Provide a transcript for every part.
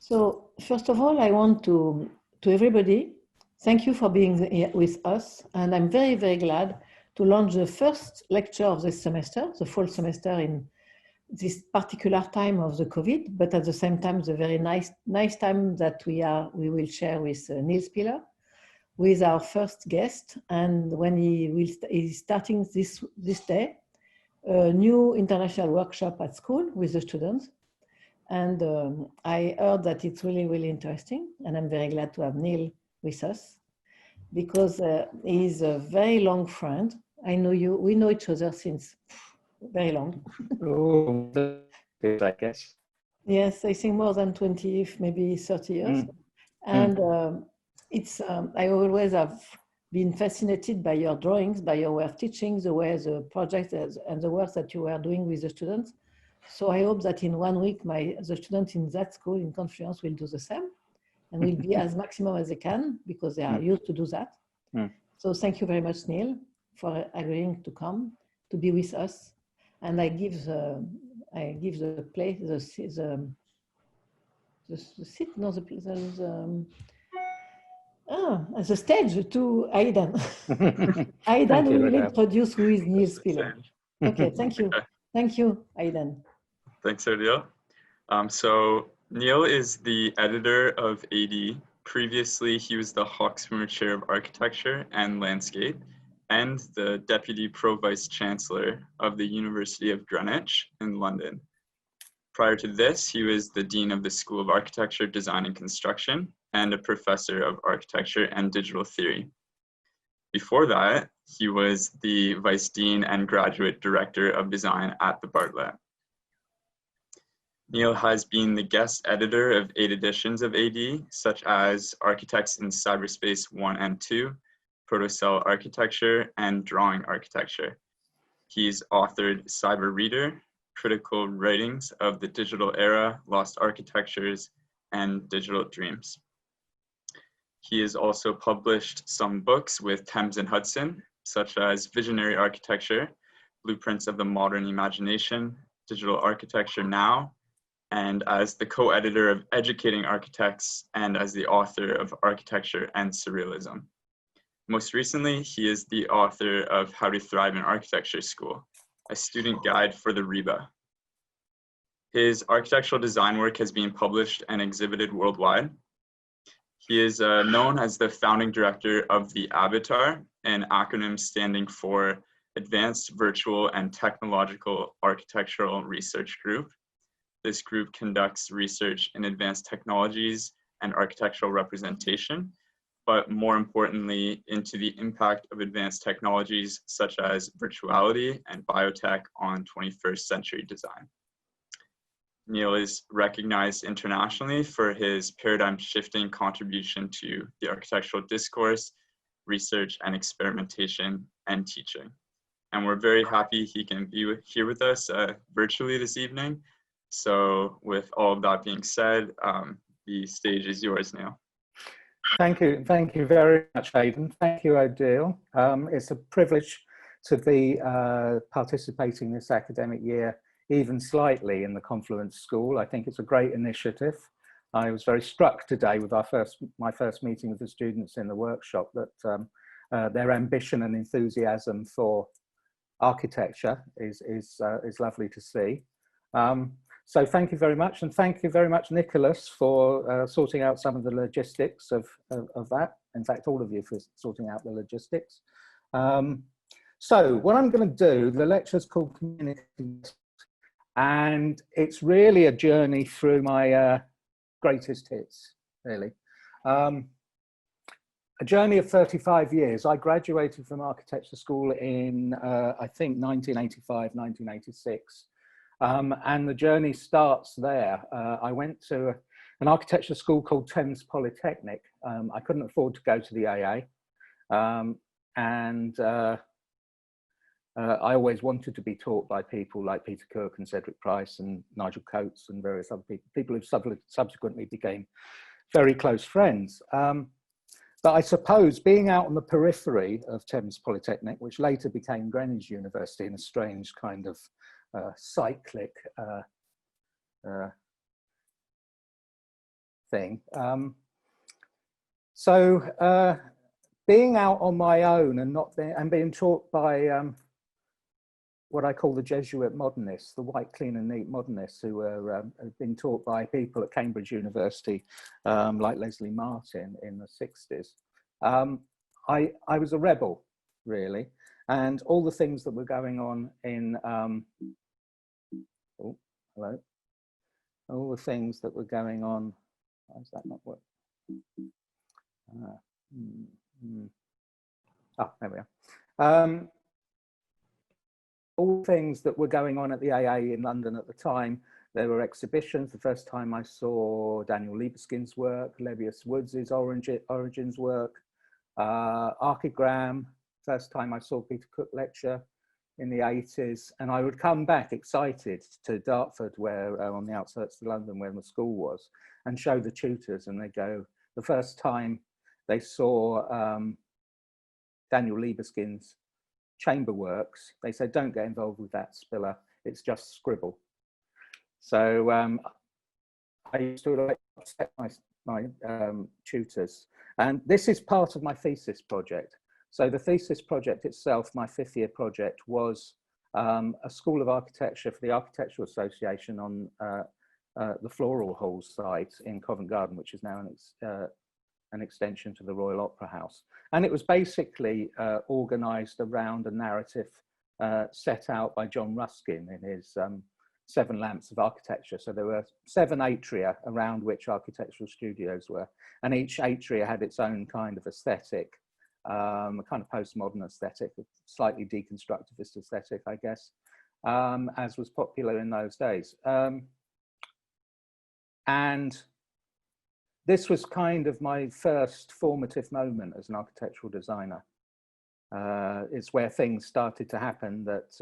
So first of all, I want to everybody, thank you for being here with us. And I'm very, very glad to launch the first lecture of this semester, the fall semester in this particular time of the COVID, but at the same time, the very nice time that we will share with Neil Spiller, with our first guest. And when he's starting this day, a new international workshop at school with the students. And I heard that it's really, really interesting. And I'm very glad to have Neil with us because he's a very long friend. I know you, we know each other since very long. Oh, I guess. Yes, I think more than 20, maybe 30 years. And I always have been fascinated by your drawings, by your way of teaching, the way the project and the work that you were doing with the students. So I hope that in 1 week, the students in that school in Confluence will do the same and will be as maximum as they can because they are used to do that. So thank you very much, Neil, for agreeing to come, to be with us. And I give the place, the seat, no, the stage to Aidan. Aidan will introduce who is Neil Spiller. Okay, thank you. Thank you, Aidan. Thanks, Ariel. So Neil is the editor of AD. Previously, he was the Hawksmoor Chair of Architecture and Landscape and the Deputy Pro-Vice-Chancellor of the University of Greenwich in London. Prior to this, he was the Dean of the School of Architecture, Design and Construction and a Professor of Architecture and Digital Theory. Before that, he was the Vice Dean and Graduate Director of Design at the Bartlett. Neil has been the guest editor of 8 editions of AD, such as Architects in Cyberspace I and II, Protocell Architecture, and Drawing Architecture. He's authored Cyberreader, Critical Writings of the Digital Era, Lost Architectures, and Digital Dreams. He has also published some books with Thames and Hudson, such as Visionary Architecture, Blueprints of the Modern Imagination, Digital Architecture Now, and as the co-editor of Educating Architects and as the author of Architecture and Surrealism. Most recently, he is the author of How to Thrive in Architecture School, a student guide for the REBA. His architectural design work has been published and exhibited worldwide. He is known as the founding director of the AVATAR, an acronym standing for Advanced Virtual and Technological Architectural Research Group. This group conducts research in advanced technologies and architectural representation, but more importantly, into the impact of advanced technologies such as virtuality and biotech on 21st century design. Neil is recognized internationally for his paradigm-shifting contribution to the architectural discourse, research and experimentation, and teaching. And we're very happy he can be here with us virtually this evening. So with all of that being said, the stage is yours, Neil. Thank you very much, Aidan. Thank you, Odile. It's a privilege to be participating this academic year, even slightly, in the Confluence School. I think it's a great initiative. I was very struck today with my first meeting with the students in the workshop that their ambition and enthusiasm for architecture is lovely to see. So thank you very much, and thank you very much, Nicholas, for sorting out some of the logistics of that. In fact, all of you for sorting out the logistics. So what I'm going to do, the lecture is called Community, and it's really a journey through my greatest hits, really. A journey of 35 years. I graduated from architecture school in, I think, 1985, 1986. And the journey starts there. I went to an architecture school called Thames Polytechnic. I couldn't afford to go to the AA. I always wanted to be taught by people like Peter Cook and Cedric Price and Nigel Coates and various other people who subsequently became very close friends. But I suppose being out on the periphery of Thames Polytechnic, which later became Greenwich University in a strange kind of cyclic thing. Being out on my own and being taught by what I call the Jesuit modernists, the white, clean and neat modernists who have been taught by people at Cambridge University, like Leslie Martin in the 60s. I was a rebel, really, and all the things that were going on in, all the things that were going on, why does that not work? Oh, there we are. All things that were going on at the AA in London at the time. There were exhibitions. The first time I saw Daniel Libeskind's work, Levius Woods' Origins work, Archigram. First time I saw Peter Cook lecture in the 80s. And I would come back excited to Dartford, where on the outskirts of London, where the school was, and show the tutors. And they go, the first time they saw Daniel Libeskind's chamber works, they said, don't get involved with that, Spiller, it's just scribble. So I used to upset my tutors, and this is part of my thesis project. So the thesis project itself, my 5th year project, was a School of Architecture for the Architectural Association on the Floral Hall site in Covent Garden, which is now an extension to the Royal Opera House. And it was basically organised around a narrative set out by John Ruskin in his 7 Lamps of Architecture. So there were 7 atria around which architectural studios were, and each atria had its own kind of aesthetic, a kind of postmodern aesthetic, a slightly deconstructivist aesthetic, I guess, as was popular in those days. And this was kind of my first formative moment as an architectural designer. It's where things started to happen that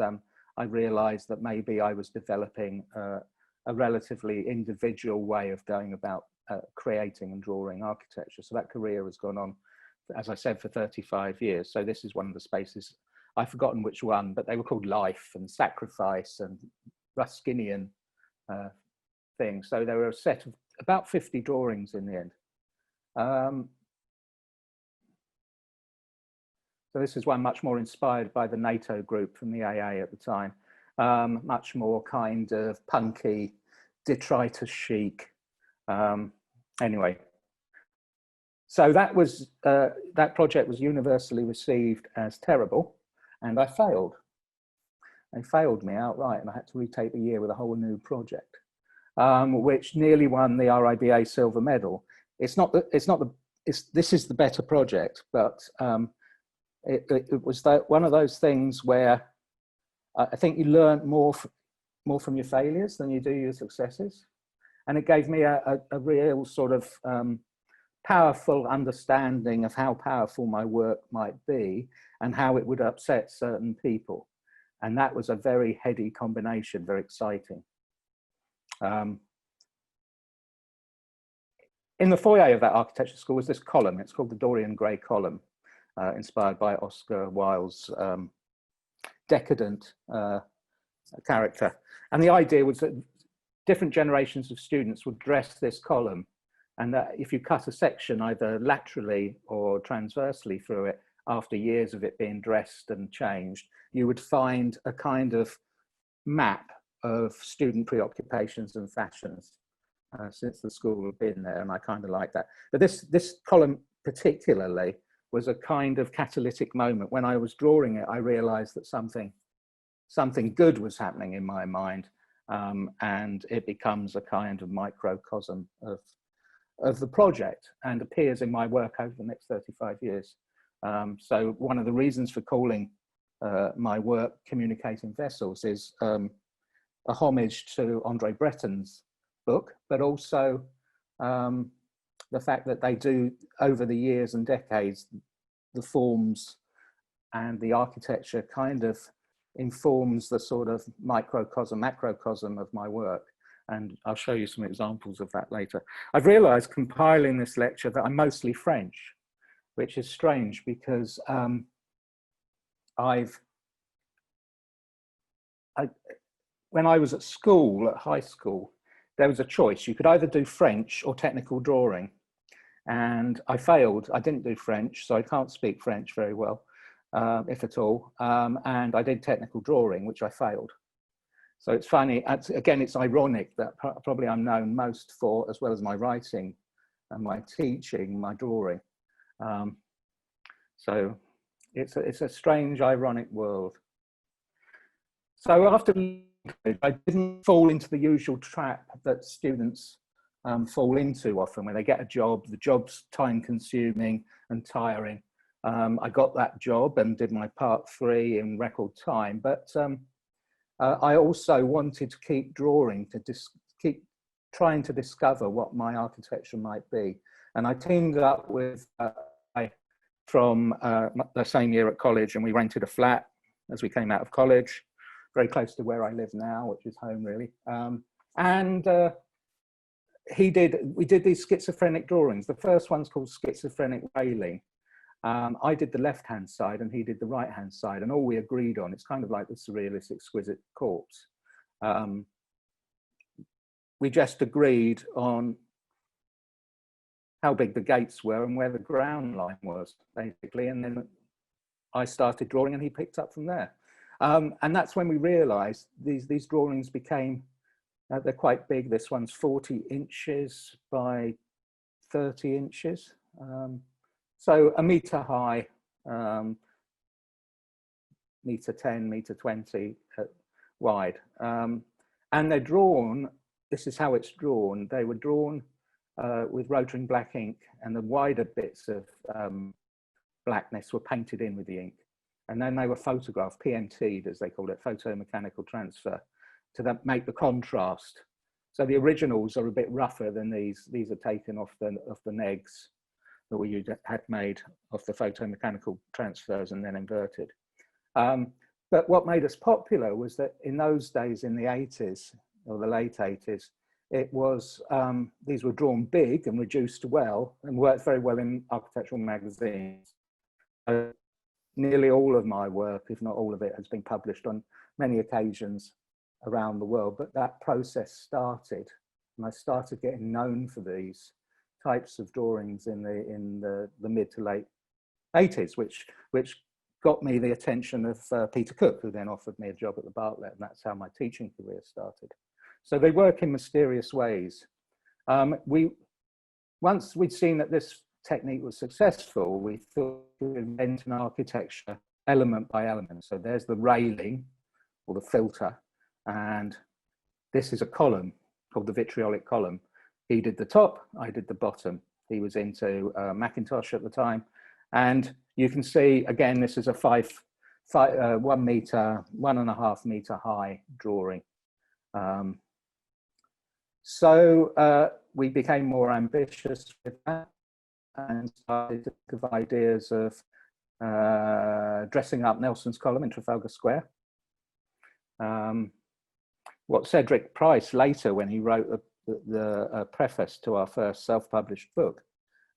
I realized that maybe I was developing a relatively individual way of going about creating and drawing architecture. So that career has gone on, as I said, for 35 years. So this is one of the spaces, I've forgotten which one, but they were called Life and Sacrifice and Ruskinian things. So there were a set of about 50 drawings in the end. So this is one much more inspired by the NATO group from the AA at the time, much more kind of punky, detritus chic. Anyway, so that was that project was universally received as terrible, and I failed. They failed me outright, and I had to retake the year with a whole new project. Which nearly won the RIBA silver medal. This is the better project, but it was one of those things where I think you learn more from your failures than you do your successes. And it gave me a real sort of powerful understanding of how powerful my work might be and how it would upset certain people. And that was a very heady combination, very exciting. In the foyer of that architecture school was this column. It's called the Dorian Grey Column, inspired by Oscar Wilde's decadent character. And the idea was that different generations of students would dress this column, and that if you cut a section either laterally or transversely through it, after years of it being dressed and changed, you would find a kind of map of student preoccupations and fashions since the school had been there, and I kind of like that. But this column particularly was a kind of catalytic moment. When I was drawing it, I realized that something good was happening in my mind, and it becomes a kind of microcosm of the project and appears in my work over the next 35 years. So one of the reasons for calling my work Communicating Vessels is a homage to Andre Breton's book, but also the fact that they do, over the years and decades, the forms and the architecture kind of informs the sort of microcosm, macrocosm of my work. And I'll show you some examples of that later. I've realized compiling this lecture that I'm mostly French, which is strange because when I was at school, at high school, there was a choice. You could either do French or technical drawing. And I failed. I didn't do French, so I can't speak French very well, if at all. And I did technical drawing, which I failed. So it's funny, again, it's ironic that probably I'm known most for, as well as my writing and my teaching, my drawing. So it's a strange, ironic world. So after I didn't fall into the usual trap that students fall into often when they get a job. The job's time consuming and tiring. I got that job and did my part 3 in record time, but I also wanted to keep drawing, to keep trying to discover what my architecture might be. And I teamed up with from the same year at college, and we rented a flat as we came out of college, very close to where I live now, which is home really. We did these schizophrenic drawings. The first one's called Schizophrenic Railing. I did the left-hand side and he did the right-hand side, and all we agreed on, it's kind of like the Surrealist Exquisite Corpse. We just agreed on how big the gates were and where the ground line was, basically, and then I started drawing and he picked up from there. And that's when we realized these drawings became, they're quite big. This one's 40 inches by 30 inches. So a meter high, meter 10, meter 20 wide. And they're drawn, this is how it's drawn. They were drawn with rotary black ink, and the wider bits of blackness were painted in with the ink. And then they were photographed, PMT'd as they called it, photomechanical transfer, to make the contrast. So the originals are a bit rougher than these. These are taken off the negs that we had made off the photomechanical transfers and then inverted. But what made us popular was that in those days, in the 80s, or the late 80s, it was, these were drawn big and reduced well and worked very well in architectural magazines. Nearly all of my work, if not all of it, has been published on many occasions around the world, but that process started, and I started getting known for these types of drawings in the mid to late 80s, which got me the attention of Peter Cook, who then offered me a job at the Bartlett, and that's how my teaching career started. So they work in mysterious ways. Once we'd seen that this technique was successful, we thought to invent an architecture element by element. So there's the railing or the filter, and this is a column called the Vitriolic Column. He did the top, I did the bottom. He was into Macintosh at the time. And you can see, again, this is a 1 meter, 1.5 meter high drawing. So we became more ambitious with that and started to think of ideas of dressing up Nelson's column in Trafalgar Square. What Cedric Price later, when he wrote the preface to our first self-published book,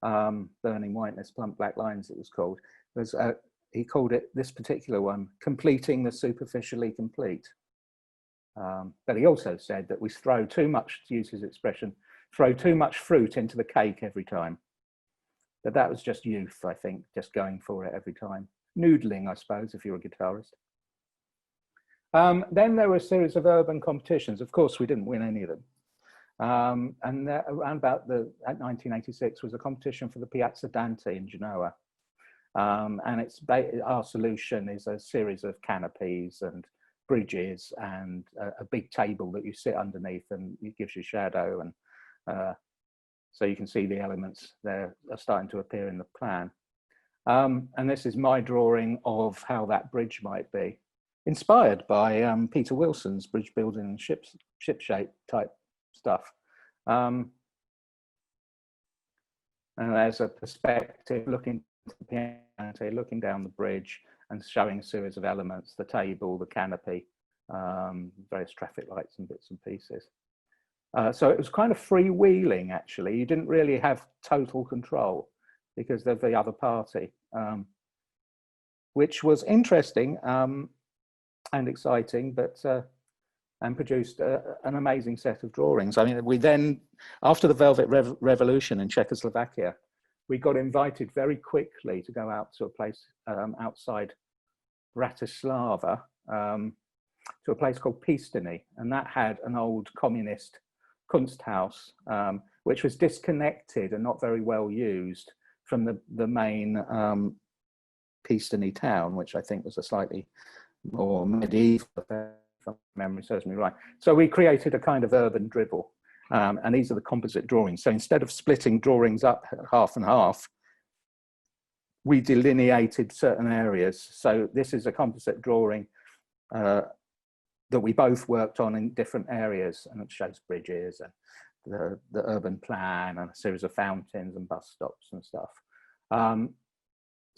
Burning Whiteness, Plump Black Lines it was called, was he called it, this particular one, Completing the Superficially Complete. But he also said that we throw too much, to use his expression, throw too much fruit into the cake every time. But that was just youth, I think, just going for it every time. Noodling, I suppose, if you're a guitarist. Then there were a series of urban competitions. Of course, we didn't win any of them. And around about 1986 was a competition for the Piazza Dante in Genoa. And our solution is a series of canopies and bridges and a big table that you sit underneath, and it gives you shadow. And so you can see the elements there are starting to appear in the plan. And this is my drawing of how that bridge might be, inspired by Peter Wilson's bridge building and ship shape type stuff. And there's a perspective looking looking down the bridge and showing a series of elements, the table, the canopy, various traffic lights and bits and pieces. So it was kind of freewheeling, actually. You didn't really have total control because of the other party, which was interesting and exciting, but and produced an amazing set of drawings. I mean, we then, after the Velvet Revolution in Czechoslovakia, we got invited very quickly to go out to a place outside Bratislava, to a place called Pístany, and that had an old communist Kunsthaus, which was disconnected and not very well used from the main Pístany town, which I think was a slightly more medieval, if memory serves me right. So we created a kind of urban dribble, and these are the composite drawings. So instead of splitting drawings up half and half, we delineated certain areas. So this is a composite drawing that we both worked on in different areas, and it shows bridges and the urban plan and a series of fountains and bus stops and stuff.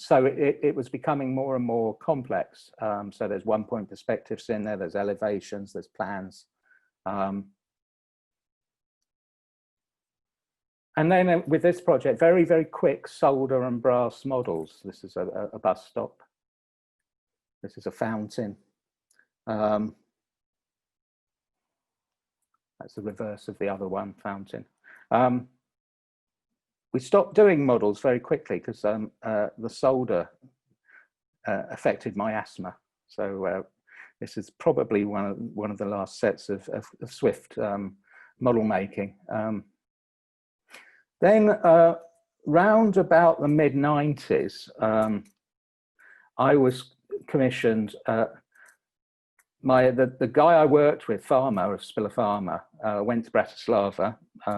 So it was becoming more and more complex. So there's 1-point perspectives in there, there's elevations, there's plans. And then with this project, very, very quick solder and brass models. This is a bus stop. This is a fountain. That's the reverse of the other one, fountain. We stopped doing models very quickly because the solder affected my asthma. So this is probably one of the last sets of Swift model making. Then round about the mid-90s, I was commissioned, the guy I worked with, Farmer of Spiller Farmer, went to Bratislava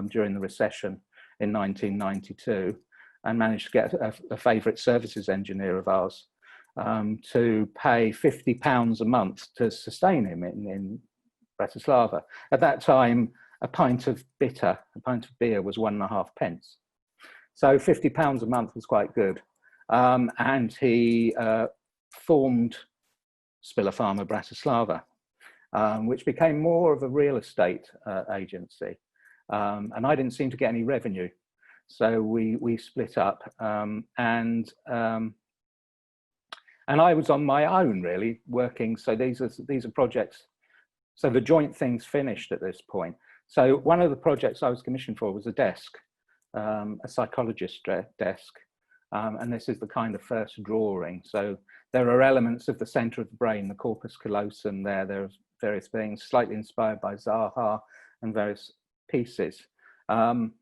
during the recession in 1992 and managed to get a favourite services engineer of ours to pay £50 a month to sustain him in Bratislava. At that time, a pint of beer was 1.5 pence. So £50 a month was quite good. And he formed Spiller Farmer Bratislava, which became more of a real estate agency. And I didn't seem to get any revenue. So we split up, and I was on my own really working. So these are projects. So the joint thing's finished at this point. So one of the projects I was commissioned for was a desk, a psychologist desk. And this is the kind of first drawing. So there are elements of the center of the brain, the corpus callosum there. There's various things slightly inspired by Zaha and various pieces. So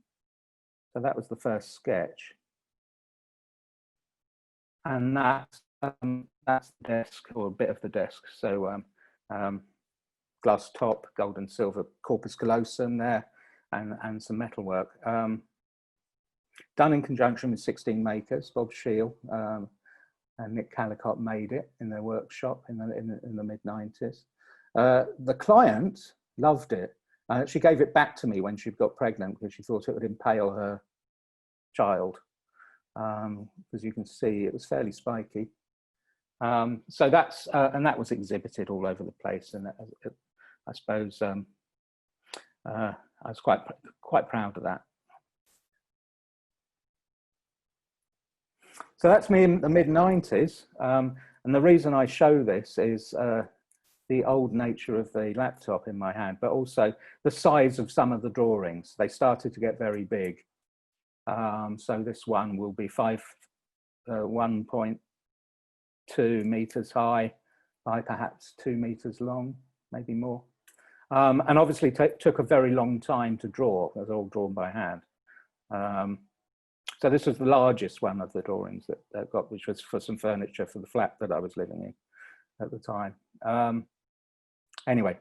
that was the first sketch. And that's the desk, or a bit of the desk. So glass top, gold and silver corpus callosum there, and some metalwork. Done in conjunction with 16 makers, Bob Scheel and Nick Callicott made it in their workshop in the mid-90s. The client loved it. She gave it back to me when she got pregnant because she thought it would impale her child. As you can see, it was fairly spiky. So that's, and that was exhibited all over the place. And I suppose I was quite proud of that. So that's me in the mid-90s. And the reason I show this is the old nature of the laptop in my hand, but also the size of some of the drawings. They started to get very big. So this one will be 1.2 meters high by perhaps 2 meters long, maybe more. And obviously took a very long time to draw. It was all drawn by hand. So this was the largest one of the drawings that I got, which was for some furniture for the flat that I was living in at the time. Anyway,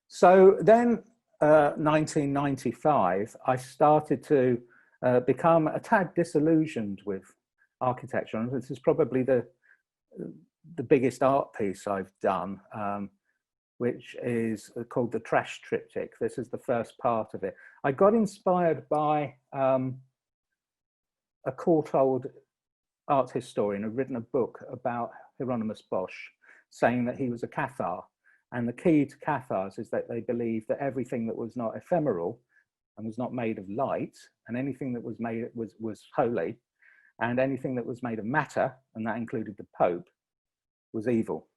so then 1995, I started to become a tad disillusioned with architecture. And this is probably the biggest art piece I've done, which is called the Trash Triptych. This is the first part of it. I got inspired by a Courtauld art historian who had written a book about Hieronymus Bosch, saying that he was a Cathar. And the key to Cathars is that they believed that everything that was not ephemeral and was not made of light, and anything that was made was holy, and anything that was made of matter, and that included the Pope, was evil,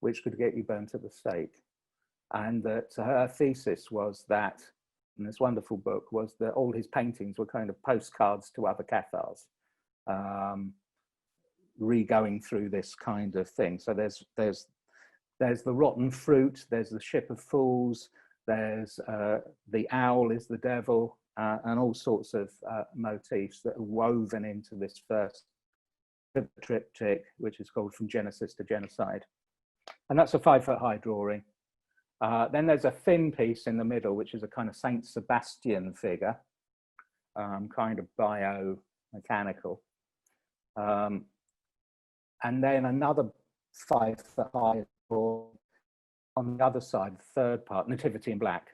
which could get you burnt at the stake. and that her thesis was that, in this wonderful book, was that all his paintings were kind of postcards to other Cathars, re-going through this kind of thing. So there's the rotten fruit, there's the ship of fools, there's the owl is the devil, and all sorts of motifs that are woven into this first triptych, which is called From Genesis to Genocide. And that's a 5-foot high drawing. Then there's a thin piece in the middle, which is a kind of Saint Sebastian figure, kind of biomechanical. And then another 5-foot high drawing on the other side, the third part, Nativity in Black,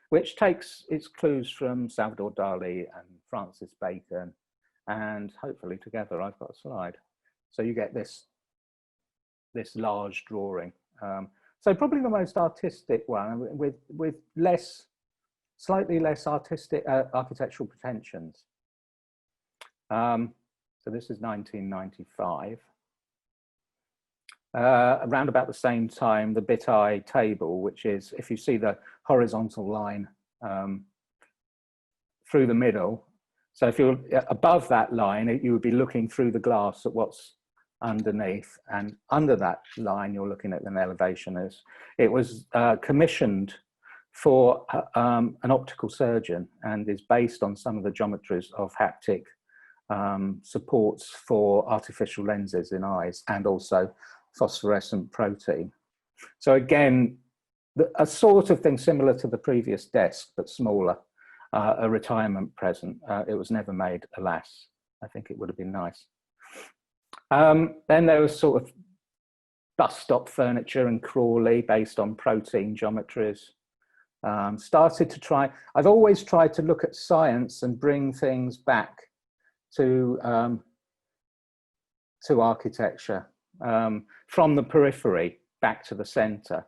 which takes its clues from Salvador Dali and Francis Bacon. And hopefully together, I've got a slide. So you get this large drawing. So probably the most artistic one with slightly less artistic architectural pretensions. So this is 1995. Around about the same time, the bit-eye table, which is, if you see the horizontal line through the middle, so if you're above that line, you would be looking through the glass at what's underneath, and under that line, you're looking at an elevation. It was commissioned for an optical surgeon and is based on some of the geometries of haptic supports for artificial lenses in eyes and also phosphorescent protein. So again, a sort of thing similar to the previous desk, but smaller, a retirement present. It was never made, alas. I think it would have been nice. Then there was sort of bus stop furniture and Crawley based on protein geometries. Started to try, I've always tried to look at science and bring things back to architecture, from the periphery back to the center.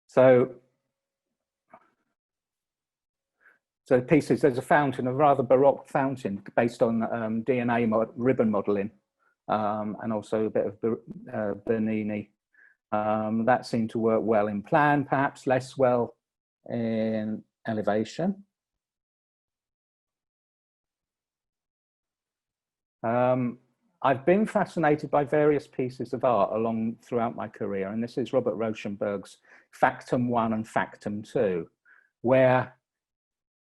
So pieces, there's a fountain, a rather Baroque fountain based on DNA ribbon modeling, and also a bit of Bernini. That seemed to work well in plan, perhaps less well in elevation. I've been fascinated by various pieces of art throughout my career, and this is Robert Rauschenberg's Factum 1 and Factum 2, where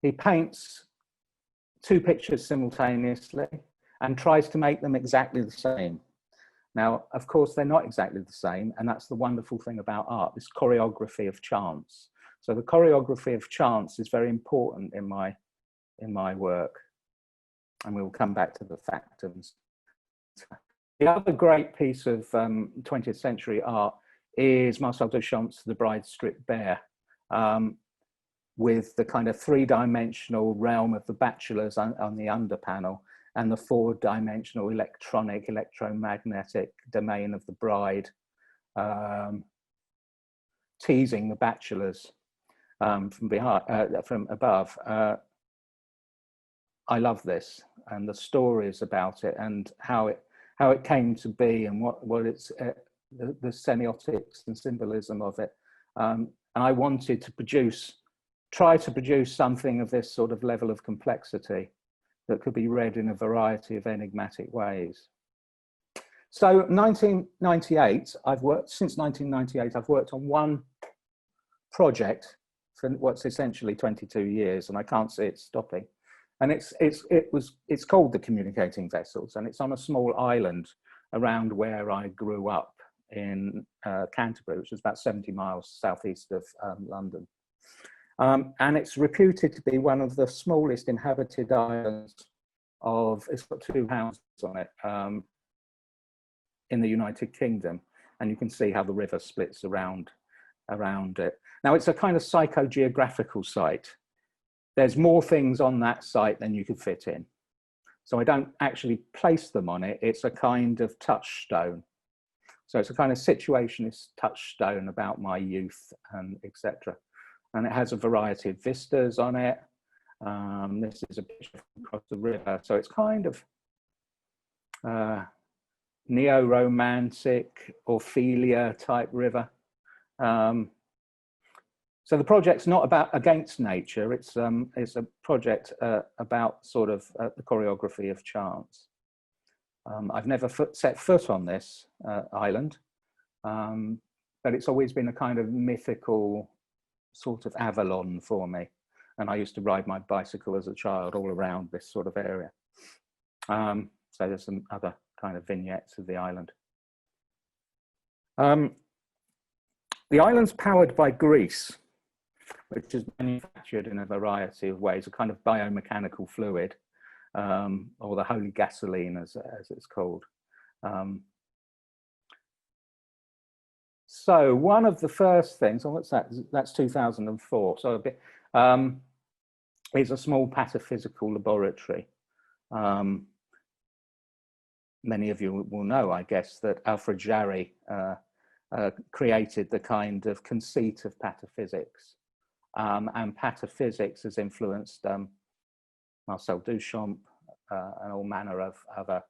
he paints two pictures simultaneously and tries to make them exactly the same. Now, of course, they're not exactly the same, and that's the wonderful thing about art, this choreography of chance. So the choreography of chance is very important in my work, and we will come back to the factums. The other great piece of 20th century art is Marcel Duchamp's The Bride Stripped Bare, with the kind of three-dimensional realm of the bachelors on the under panel and the four-dimensional electromagnetic domain of the bride, teasing the bachelors from above. I love this, and the stories about it and how it came to be, and what it's the semiotics and symbolism of it. And I wanted to try to produce something of this sort of level of complexity that could be read in a variety of enigmatic ways. So 1998, since 1998, I've worked on one project for what's essentially 22 years, and I can't see it stopping. And it's called The Communicating Vessels, and it's on a small island around where I grew up in Canterbury, which is about 70 miles southeast of London. And it's reputed to be one of the smallest inhabited islands it's got two houses on it in the United Kingdom. And you can see how the river splits around it. Now, it's a kind of psychogeographical site. There's more things on that site than you could fit in. So I don't actually place them on it. It's a kind of touchstone. So it's a kind of situationist touchstone about my youth and etc. And it has a variety of vistas on it. This is a picture across the river. So it's kind of neo-romantic Ophelia type river. So the project's not about against nature. It's a project about sort of the choreography of chance. I've never set foot on this island, but it's always been a kind of mythical sort of Avalon for me. And I used to ride my bicycle as a child all around this sort of area. So there's some other kind of vignettes of the island. The island's powered by grease, which is manufactured in a variety of ways, a kind of biomechanical fluid, or the holy gasoline, as it's called. So one of the first things, oh, what's that? That's 2004. So a bit, it's a small pataphysical laboratory. Many of you will know, I guess, that Alfred Jarry created the kind of conceit of pataphysics. And pataphysics has influenced Marcel Duchamp and all manner of other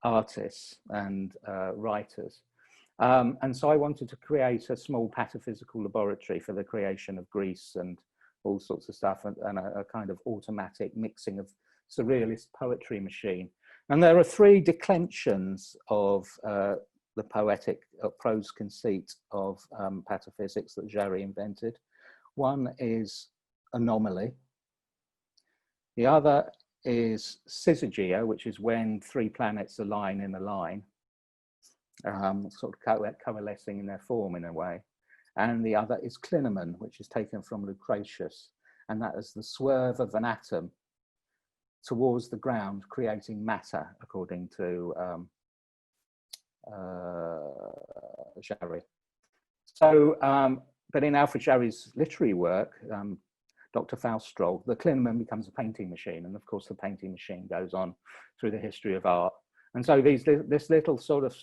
artists and writers. And so I wanted to create a small pataphysical laboratory for the creation of grease and all sorts of stuff, and a kind of automatic mixing of surrealist poetry machine. And there are three declensions of the poetic prose conceit of pataphysics that Jarry invented. One is anomaly. The other is syzygia, which is when three planets align in a line, sort of coalescing in their form in a way. And the other is clinamen, which is taken from Lucretius, and that is the swerve of an atom towards the ground, creating matter, according to Jarry. So, but in Alfred Jarry's literary work, Dr. Faustroll, the clinamen becomes a painting machine, and of course the painting machine goes on through the history of art. And so this little sort of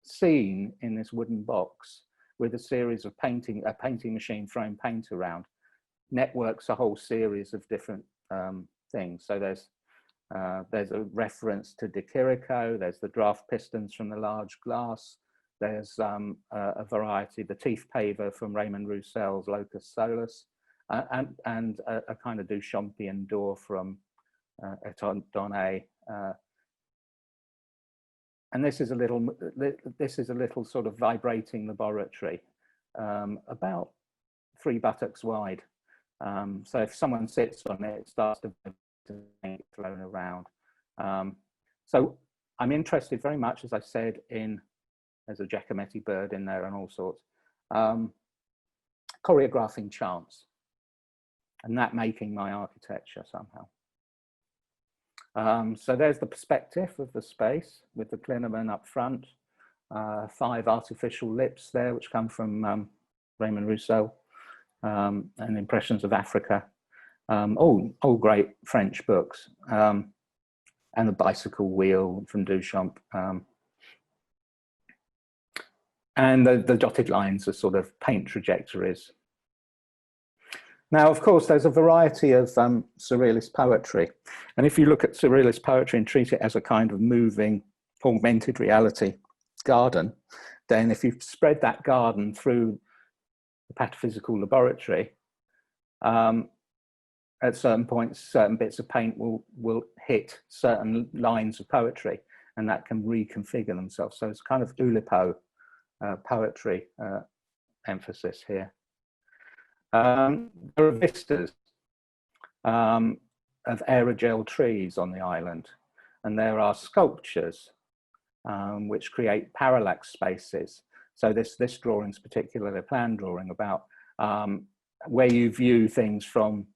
scene in this wooden box with a series of a painting machine throwing paint around, networks a whole series of different things. So there's a reference to De Chirico, there's the draft pistons from the large glass, there's a variety, the teeth paver from Raymond Roussel's Locus Solus, and a kind of Duchampian door from Étant Donné. And this is a little sort of vibrating laboratory, about 3 buttocks wide. So if someone sits on it, it starts to get thrown around. So I'm interested very much, as I said, in, there's a Giacometti bird in there and all sorts, choreographing chance, and that making my architecture somehow. So there's the perspective of the space with the clinamen up front, 5 artificial lips there, which come from Raymond Roussel, and Impressions of Africa, all great French books, and the bicycle wheel from Duchamp. And the dotted lines are sort of paint trajectories. Now, of course, there's a variety of surrealist poetry. And if you look at surrealist poetry and treat it as a kind of moving, augmented reality garden, then if you spread that garden through the pataphysical laboratory, at certain points, certain bits of paint will hit certain lines of poetry, and that can reconfigure themselves. So it's kind of Oulipo poetry emphasis here. There are vistas of aerogel trees on the island, and there are sculptures which create parallax spaces. So this drawing is particularly a plan drawing about where you view things from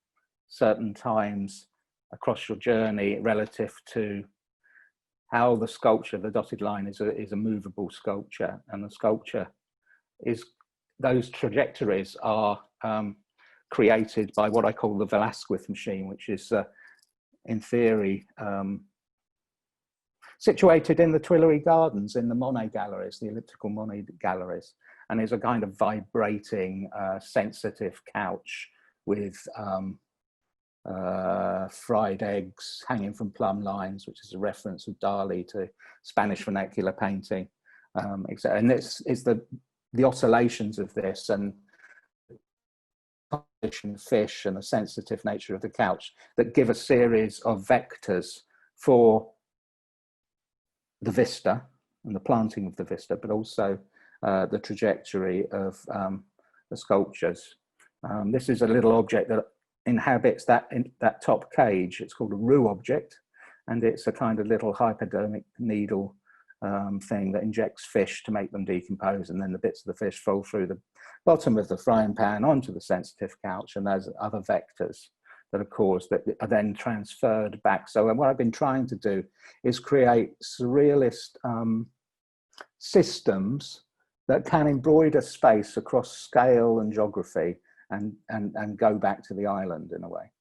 certain times across your journey relative to how the sculpture, the dotted line is a movable sculpture, and the sculpture is, those trajectories are created by what I call the Velázquez machine, which is in theory situated in the Tuileries Gardens in the Monet galleries, the elliptical Monet galleries, and is a kind of vibrating, sensitive couch with fried eggs hanging from plumb lines, which is a reference of Dali to Spanish vernacular painting, etc. And it's the oscillations of this and fish and the sensitive nature of the couch that give a series of vectors for the vista and the planting of the vista, but also the trajectory of the sculptures. This is a little object that inhabits that top cage. It's called a roux object, and it's a kind of little hypodermic needle thing that injects fish to make them decompose, and then the bits of the fish fall through the bottom of the frying pan onto the sensitive couch, and there's other vectors that are caused that are then transferred back. So what I've been trying to do is create surrealist systems that can embroider space across scale and geography and go back to the island in a way.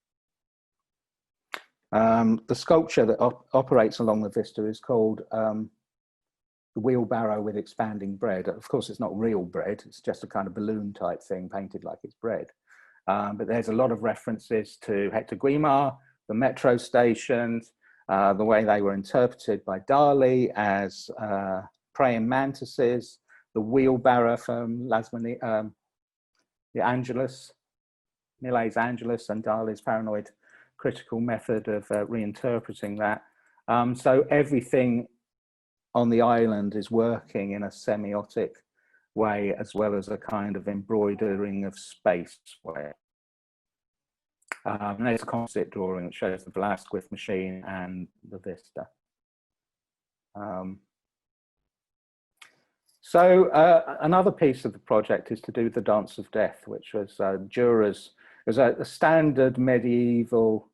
The sculpture that operates along the vista is called the Wheelbarrow with Expanding Bread. Of course, it's not real bread, it's just a kind of balloon type thing painted like it's bread. But there's a lot of references to Hector Guimard, the metro stations, the way they were interpreted by Dali as praying mantises, the wheelbarrow from the Angelus, Millet's Angelus, and Dali's paranoid critical method of reinterpreting that. So everything on the island is working in a semiotic way, as well as a kind of embroidering of space way. And there's a composite drawing that shows the Velasquez machine and the vista. Another piece of the project is to do with the Dance of Death, which was jurors. It was a standard medieval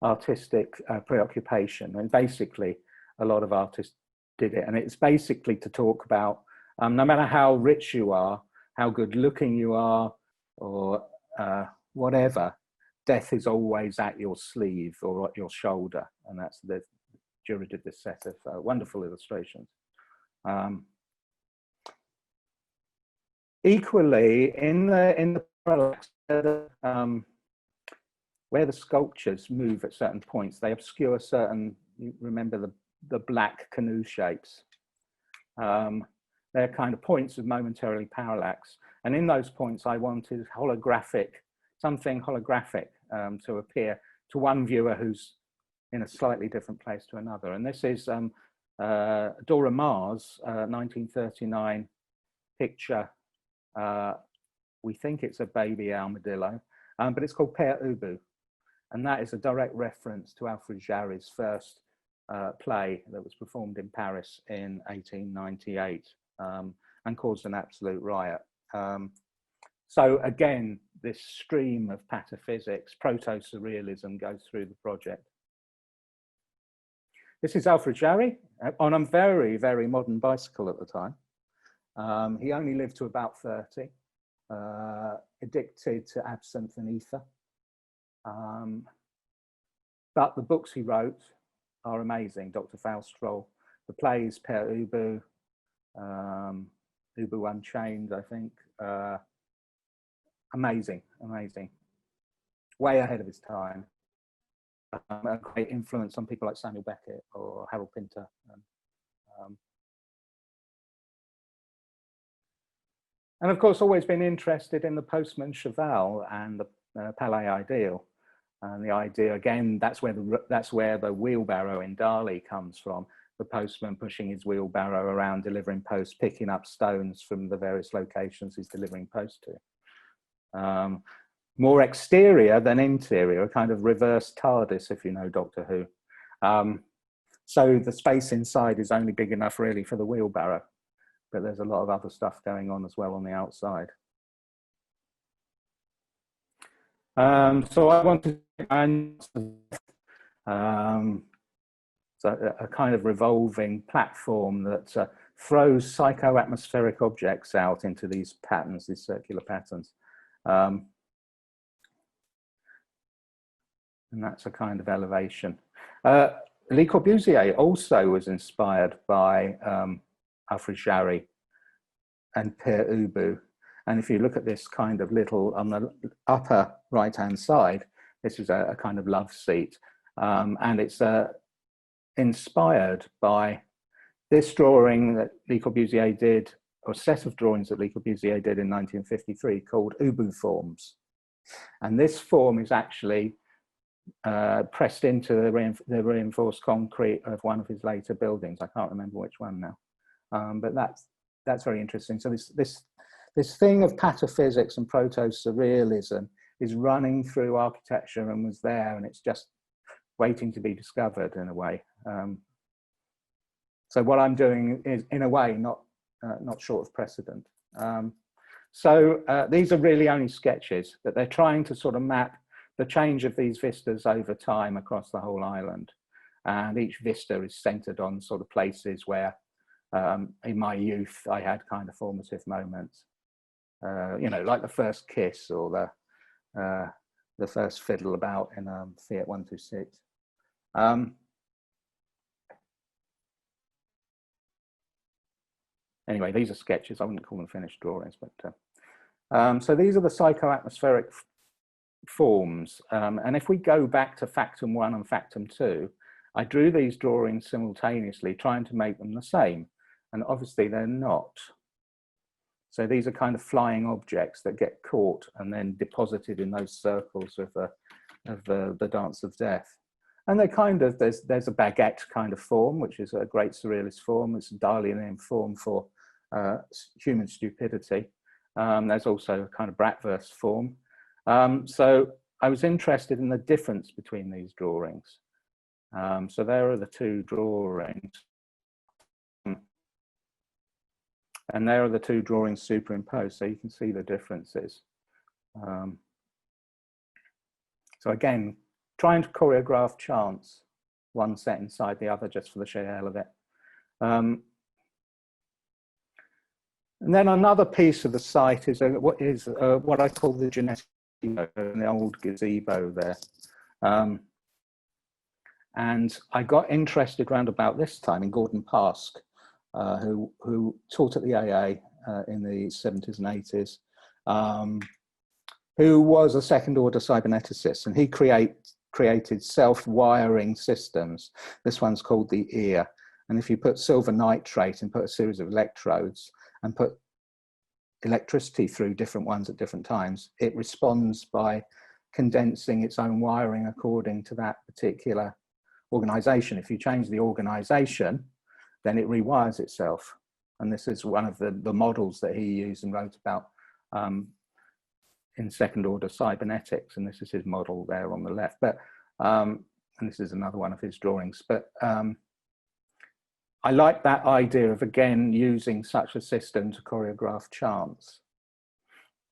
artistic preoccupation, and basically a lot of artists did it. And it's basically to talk about no matter how rich you are, how good looking you are, or whatever, death is always at your sleeve or at your shoulder. And that's the jury did this set of wonderful illustrations. Equally, in the parallax, where the sculptures move at certain points, they obscure certain, you remember the black canoe shapes. They're kind of points of momentarily parallax. And in those points, I wanted something holographic to appear to one viewer who's in a slightly different place to another. And this is Dora Ma's 1939 picture. We think it's a baby armadillo, but it's called Père Ubu. And that is a direct reference to Alfred Jarry's first play that was performed in Paris in 1898 and caused an absolute riot. So again, this stream of pataphysics, proto-surrealism goes through the project. This is Alfred Jarry on a very, very modern bicycle at the time. He only lived to about 30, addicted to absinthe and ether. But the books he wrote are amazing. Dr. Faustroll, the plays, Père Ubu, Ubu Unchained, I think. Amazing, amazing. Way ahead of his time. A great influence on people like Samuel Beckett or Harold Pinter. And of course, always been interested in the postman cheval and the Palais Ideal. And the idea, again, that's where the wheelbarrow in Dali comes from. The postman pushing his wheelbarrow around, delivering post, picking up stones from the various locations he's delivering post to. More exterior than interior, a kind of reverse TARDIS, if you know Doctor Who. So the space inside is only big enough really for the wheelbarrow, but there's a lot of other stuff going on as well on the outside. So I wanted so a kind of revolving platform that throws psycho-atmospheric objects out into these patterns, these circular patterns. And that's a kind of elevation. Le Corbusier also was inspired by Alfred Jarry and Père Ubu. And if you look at this kind of little, on the upper right-hand side, this is a kind of love seat. And it's inspired by this drawing that Le Corbusier did, or set of drawings that Le Corbusier did in 1953 called Ubu forms. And this form is actually pressed into the reinforced concrete of one of his later buildings. I can't remember which one now, but that's very interesting. So this thing of pataphysics and proto-surrealism is running through architecture and was there, and it's just waiting to be discovered in a way. So what I'm doing is, in a way, not short of precedent. So these are really only sketches, but they're trying to sort of map the change of these vistas over time across the whole island. And each vista is centered on sort of places where, in my youth, I had kind of formative moments. You know, like the first kiss or the first fiddle about in Fiat 126. Anyway, these are sketches. I wouldn't call them finished drawings, but so these are the psychoatmospheric forms. And if we go back to Factum 1 and Factum 2, I drew these drawings simultaneously, trying to make them the same. And obviously they're not. So these are kind of flying objects that get caught and then deposited in those circles of the Dance of Death. And they kind of, there's a baguette kind of form, which is a great surrealist form. It's a Dalian form for human stupidity. There's also a kind of Bratwurst form. So I was interested in the difference between these drawings. So there are the two drawings. And there are the two drawings superimposed, so you can see the differences. So again, trying to choreograph chants, one set inside the other just for the sheer hell of it. And then another piece of the site is what I call the genetic gazebo, the old gazebo there. And I got interested round about this time in Gordon Pask, who taught at the AA in the 70s and 80s, who was a second order cyberneticist, and he created self-wiring systems. This one's called the ear. And if you put silver nitrate and put a series of electrodes and put electricity through different ones at different times, it responds by condensing its own wiring according to that particular organization. If you change the organization, then it rewires itself. And this is one of the models that he used and wrote about in second order cybernetics. And this is his model there on the left. But, and this is another one of his drawings. But I like that idea of, again, using such a system to choreograph chants.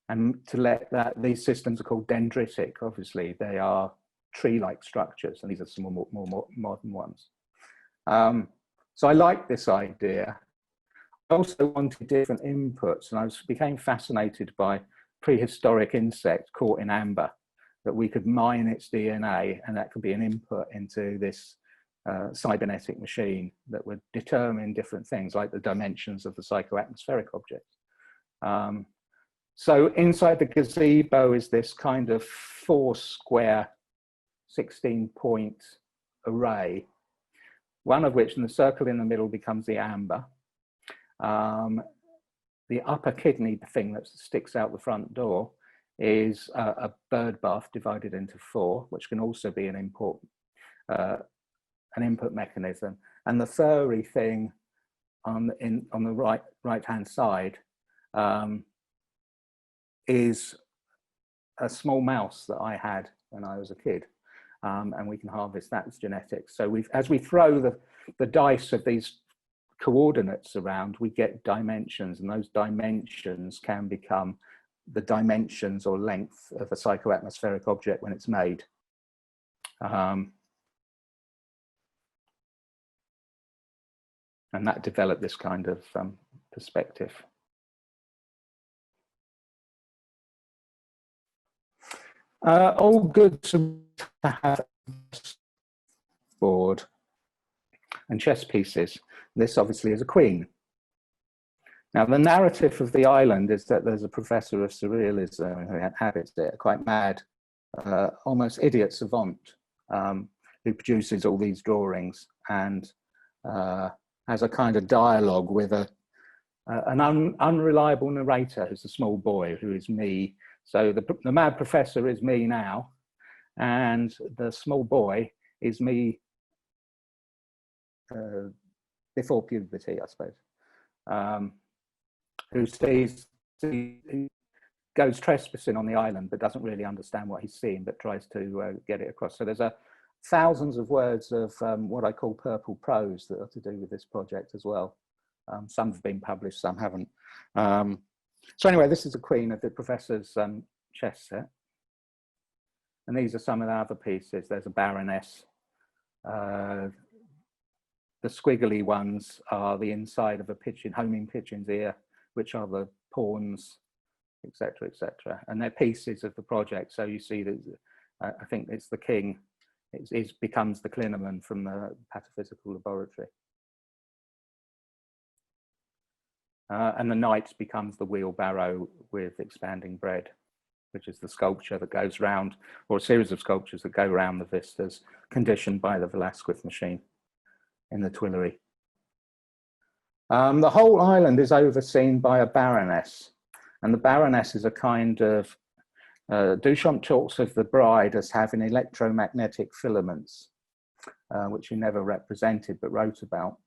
And to let these systems are called dendritic, obviously. They are tree-like structures, and these are some more modern ones. So I like this idea. I also wanted different inputs, and I became fascinated by prehistoric insect caught in amber, that we could mine its DNA, and that could be an input into this cybernetic machine that would determine different things, like the dimensions of the psychoatmospheric object. So inside the gazebo is this kind of 4-square 16-point array, one of which, in the circle in the middle, becomes the amber. The upper kidney thing that sticks out the front door is a bird bath divided into 4, which can also be an input mechanism. And the furry thing on the right-hand side is a small mouse that I had when I was a kid. And we can harvest that as genetics. So as we throw the dice of these coordinates around, we get dimensions, and those dimensions can become the dimensions or length of a psychoatmospheric object when it's made. And that developed this kind of perspective. All good to have a board and chess pieces. This obviously is a queen. Now, the narrative of the island is that there's a professor of surrealism who inhabits it, quite mad, almost idiot savant, who produces all these drawings and has a kind of dialogue with an unreliable narrator who's a small boy, who is me. So the mad professor is me now, and the small boy is me before puberty, I suppose. Who goes trespassing on the island but doesn't really understand what he's seeing, but tries to get it across. So there's thousands of words of what I call purple prose that are to do with this project as well. Some have been published, some haven't. So anyway, this is the queen of the professor's chess set. And these are some of the other pieces. There's a baroness. The squiggly ones are the inside of a pigeon, homing pigeon's ear, which are the pawns, etc., etc. And they're pieces of the project. So you see that I think it's the king. It becomes the clinaman from the pataphysical laboratory. And the knight becomes the wheelbarrow with expanding bread, which is the sculpture that goes round, or a series of sculptures that go round the vistas, conditioned by the Velasquez machine in the Tuileries. The whole island is overseen by a baroness, and the baroness is a kind of, Duchamp talks of the bride as having electromagnetic filaments, which he never represented but wrote about.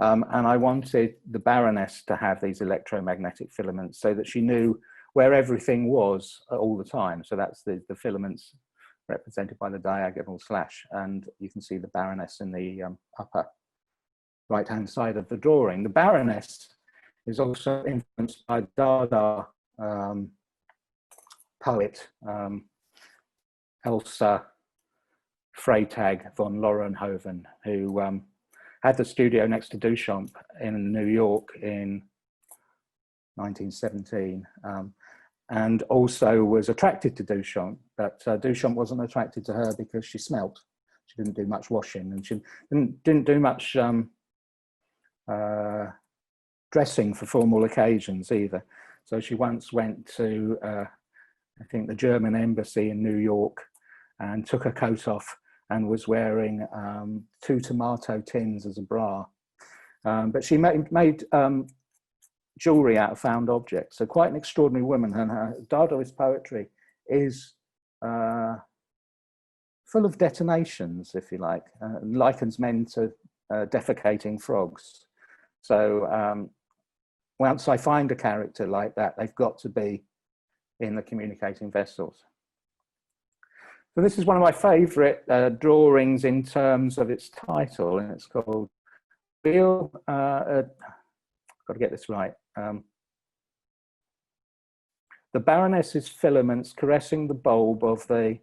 And I wanted the baroness to have these electromagnetic filaments so that she knew where everything was all the time. So that's the filaments represented by the diagonal slash, and you can see the baroness in the upper right-hand side of the drawing. The baroness is also influenced by Dada poet Elsa Freytag von Lorenhoven, who had the studio next to Duchamp in New York in 1917, and also was attracted to Duchamp, but Duchamp wasn't attracted to her because she smelt. She didn't do much washing, and she didn't do much dressing for formal occasions either. So she once went to, I think, the German embassy in New York and took her coat off and was wearing 2 tomato tins as a bra. But she made jewelry out of found objects. So quite an extraordinary woman, and her Dadaist poetry is full of detonations, if you like, likens men to defecating frogs. So once I find a character like that, they've got to be in the communicating vessels. So this is one of my favorite drawings in terms of its title, and it's called got to get this right. The Baroness's filaments caressing the bulb of the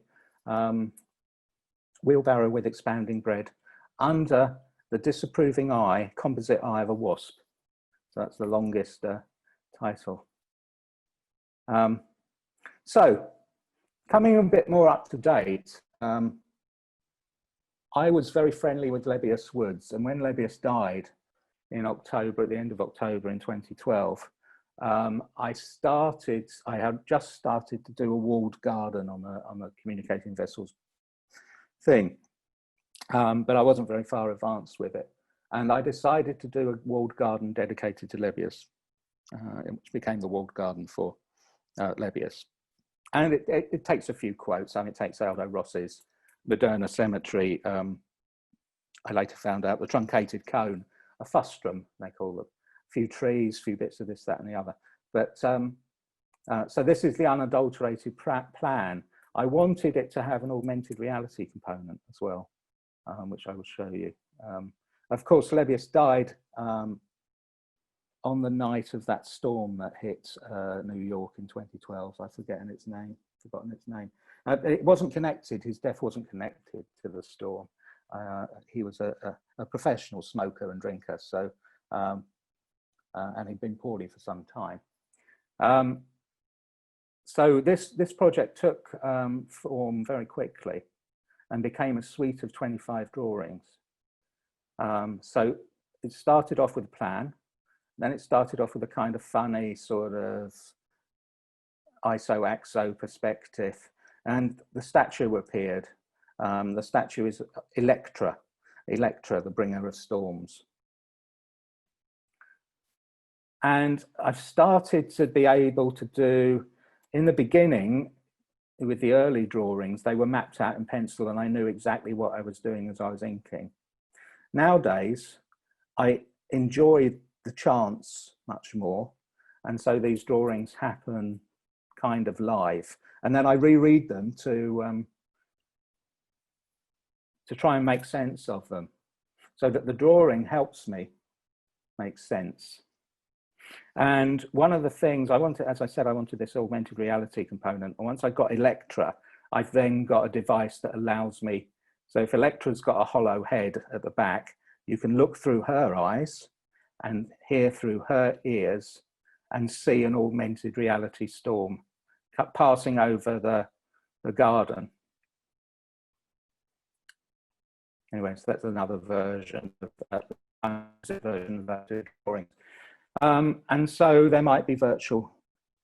wheelbarrow with expanding bread under the disapproving eye, composite eye of a wasp. So that's the longest title. So coming a bit more up to date, I was very friendly with Lebbeus Woods, and when Lebbeus died in October, at the end of October in 2012, I had just started to do a walled garden on the communicating vessels thing, but I wasn't very far advanced with it. And I decided to do a walled garden dedicated to Lebbeus, which became the walled garden for Lebbeus. And it takes a few quotes. I mean, it takes Aldo Rossi's Moderna Cemetery. I later found out the truncated cone, a fustrum, they call them. A few trees, a few bits of this, that, and the other. But so this is the unadulterated plan. I wanted it to have an augmented reality component as well, which I will show you. Of course, Lebbeus died on the night of that storm that hit New York in 2012. I've forgotten its name. It wasn't connected. His death wasn't connected to the storm. He was a professional smoker and drinker, so and he'd been poorly for some time. So this project took form very quickly and became a suite of 25 drawings. So it started off with a plan, Then it started off with a kind of funny sort of ISO-AXO perspective, and the statue appeared. The statue is Electra, the bringer of storms. And I've started to be able to do, in the beginning, with the early drawings, they were mapped out in pencil and I knew exactly what I was doing as I was inking. Nowadays, I enjoy the chance much more. And so these drawings happen kind of live. And then I reread them to try and make sense of them, so that the drawing helps me make sense. And one of the things I wanted, as I said, I wanted this augmented reality component. And once I got Electra, I've then got a device that allows me. So if Electra's got a hollow head at the back, you can look through her eyes and hear through her ears and see an augmented reality storm passing over the garden. Anyway, so that's another version of that drawing. And so there might be virtual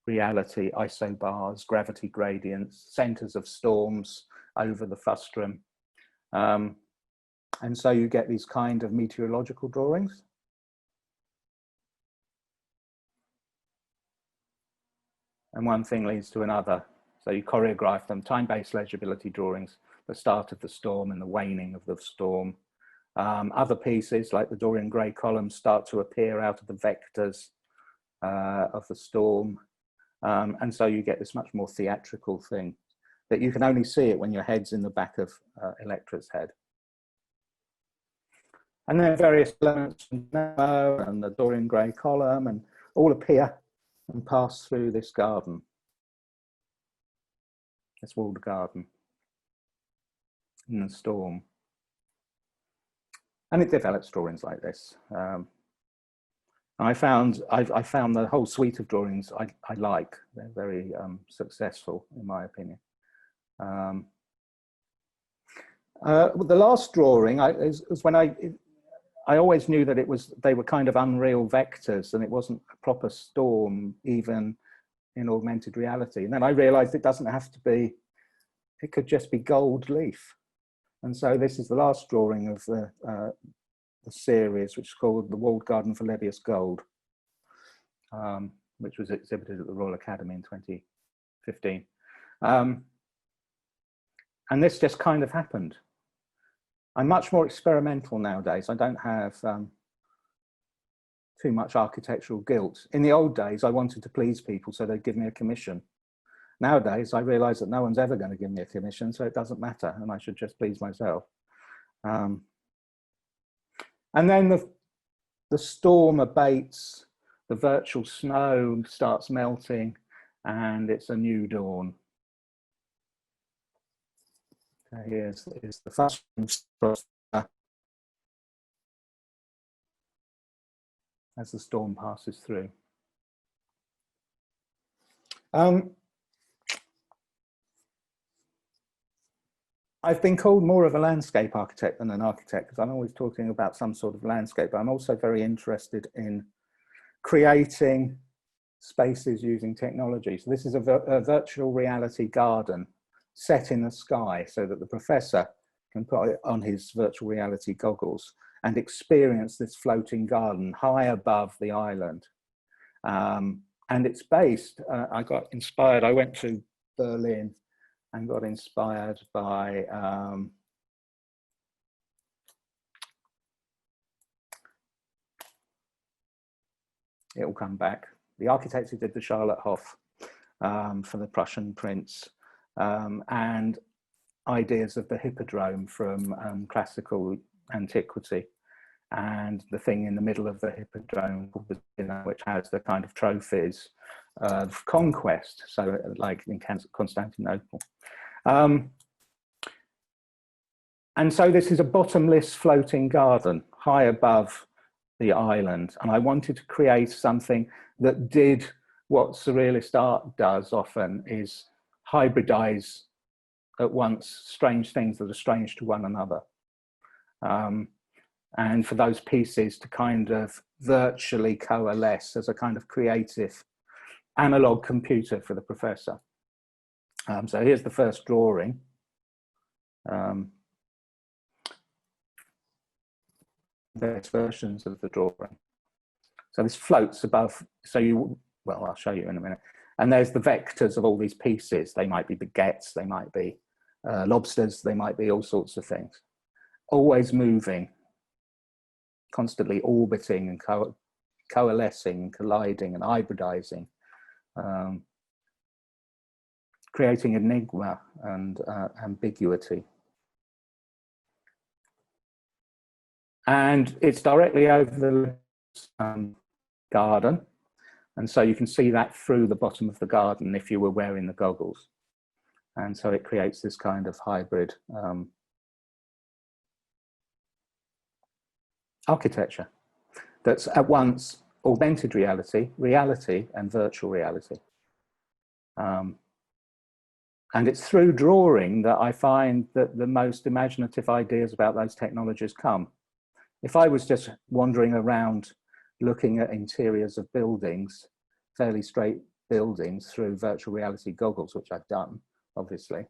reality, isobars, gravity gradients, centers of storms over the frustum. And so you get these kind of meteorological drawings. And one thing leads to another. So you choreograph them, time-based legibility drawings, the start of the storm and the waning of the storm. Other pieces like the Dorian grey column start to appear out of the vectors of the storm. And so you get this much more theatrical thing that you can only see it when your head's in the back of Electra's head. And then various elements from Nemo and the Dorian grey column and all appear and pass through this garden, this walled garden in the storm. And it develops drawings like this. I found the whole suite of drawings I like. They're very successful, in my opinion. The last drawing is when I always knew that they were kind of unreal vectors and it wasn't a proper storm, even in augmented reality. And then I realized it doesn't have to be, it could just be gold leaf. And so this is the last drawing of the series, which is called The Walled Garden for Levius Gold, which was exhibited at the Royal Academy in 2015. And this just kind of happened. I'm much more experimental nowadays. I don't have too much architectural guilt. In the old days, I wanted to please people, so they'd give me a commission. Nowadays, I realize that no one's ever going to give me a commission, so it doesn't matter, and I should just please myself. And then the storm abates, the virtual snow starts melting, and it's a new dawn. Here's the first as the storm passes through. I've been called more of a landscape architect than an architect because I'm always talking about some sort of landscape, but I'm also very interested in creating spaces using technology. So this is a virtual reality garden set in the sky so that the professor can put on his virtual reality goggles and experience this floating garden high above the island. And it's based, I got inspired, I went to Berlin and got inspired by it will come back. The architect who did the Charlotte Hof for the Prussian Prince, and ideas of the hippodrome from classical antiquity, and the thing in the middle of the hippodrome, which has the kind of trophies of conquest, so like in Constantinople. And so this is a bottomless floating garden high above the island, and I wanted to create something that did what surrealist art does often, is hybridize at once strange things that are strange to one another. and for those pieces to kind of virtually coalesce as a kind of creative analog computer for the professor. So here's the first drawing. Various versions of the drawing. So this floats above, well, I'll show you in a minute. And there's the vectors of all these pieces. They might be baguettes, they might be lobsters, they might be all sorts of things. Always moving, constantly orbiting and coalescing, colliding and hybridizing, creating enigma and ambiguity. And it's directly over the garden. And so you can see that through the bottom of the garden if you were wearing the goggles. And so it creates this kind of hybrid architecture that's at once augmented reality, reality, and virtual reality. And it's through drawing that I find that the most imaginative ideas about those technologies come. If I was just wandering around looking at interiors of buildings, fairly straight buildings through virtual reality goggles, which I've done, obviously,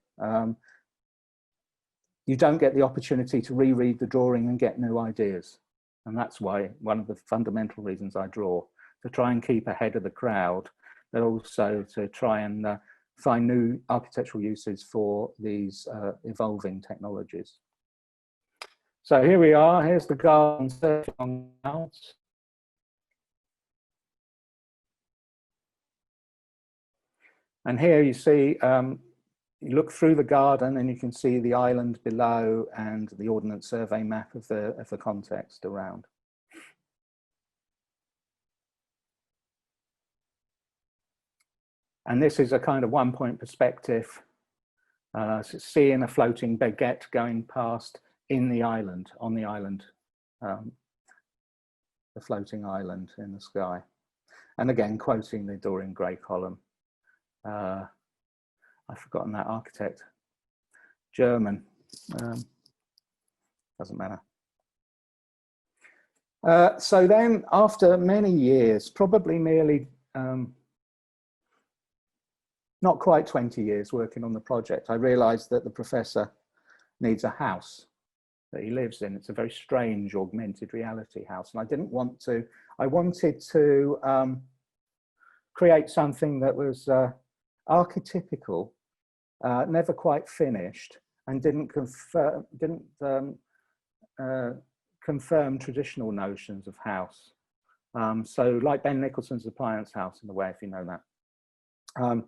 you don't get the opportunity to reread the drawing and get new ideas. And that's why one of the fundamental reasons I draw, to try and keep ahead of the crowd, but also to try and find new architectural uses for these evolving technologies. So here we are, here's the garden surfing on clouds. And here you see, you look through the garden and you can see the island below and the Ordnance Survey map of the context around. And this is a kind of one-point perspective, seeing a floating baguette going past in the island, on the island, the floating island in the sky. And again, quoting the Dorian Gray column. I've forgotten that architect, German, doesn't matter. So then after many years, probably merely not quite 20 years working on the project, I realized that the professor needs a house that he lives in. It's a very strange augmented reality house. And I didn't want to, I wanted to create something that was archetypical, never quite finished, and didn't confirm traditional notions of house. So like Ben Nicholson's Appliance House in a way, if you know that.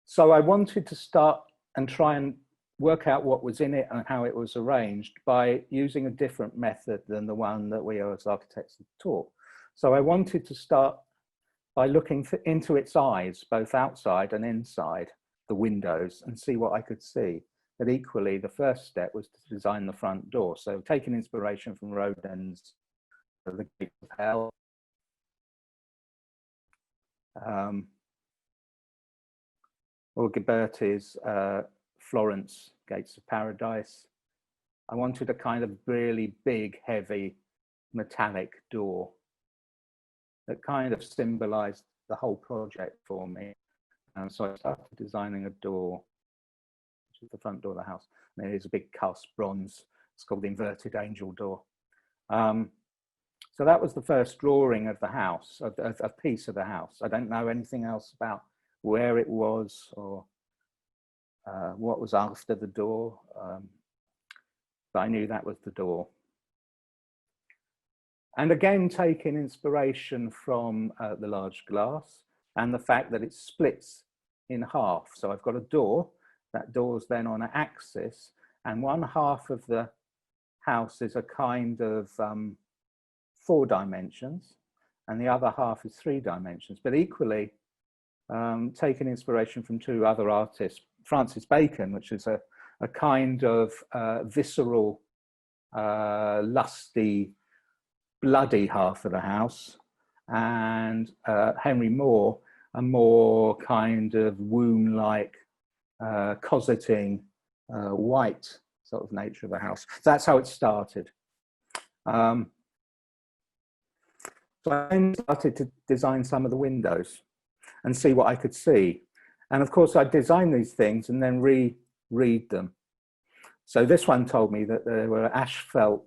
So I wanted to start and try and work out what was in it and how it was arranged by using a different method than the one that we as architects had taught. So I wanted to start by looking into its eyes, both outside and inside the windows, and see what I could see. But equally, the first step was to design the front door. So taking inspiration from Rodin's The Gates of Hell, or Ghiberti's Florence, Gates of Paradise. I wanted a kind of really big, heavy, metallic door that kind of symbolized the whole project for me. And so I started designing a door, which is the front door of the house. And it is a big cast bronze. It's called the Inverted Angel Door. So that was the first drawing of the house, of a piece of the house. I don't know anything else about where it was or what was after the door, but I knew that was the door. And again, taking inspiration from the large glass and the fact that it splits in half. So I've got a door, that door's then on an axis, and one half of the house is a kind of 4 dimensions, and the other half is 3 dimensions. But equally, taking inspiration from 2 other artists, Francis Bacon, which is a kind of visceral, lusty, bloody half of the house, and Henry Moore, a more kind of womb-like, cosseting, white sort of nature of the house. That's how it started. So I then started to design some of the windows and see what I could see. And of course, I designed these things and then reread them. So this one told me that there were asphalt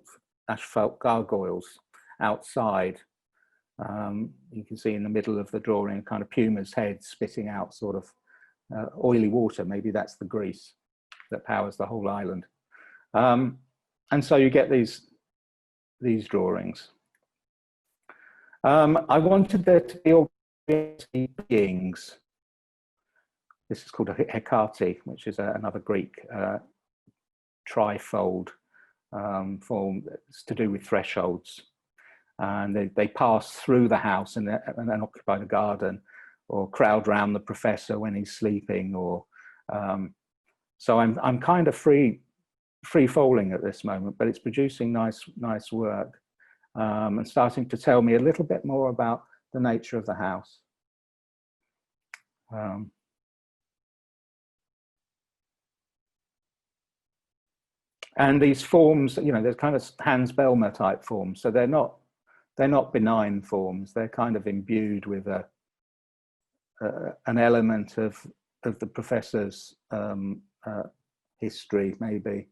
gargoyles outside. You can see in the middle of the drawing, a kind of puma's head spitting out sort of oily water. Maybe that's the grease that powers the whole island. And so you get these drawings. I wanted there to be beings. This is called a Hecate, which is another Greek trifold form that's to do with thresholds. And they pass through the house and then occupy the garden, or crowd round the professor when he's sleeping, or so I'm kind of free falling at this moment, but it's producing nice work, and starting to tell me a little bit more about the nature of the house. And these forms, you know, there's kind of Hans Bellmer type forms, so they're not benign forms. They're kind of imbued with an element of the professor's history, maybe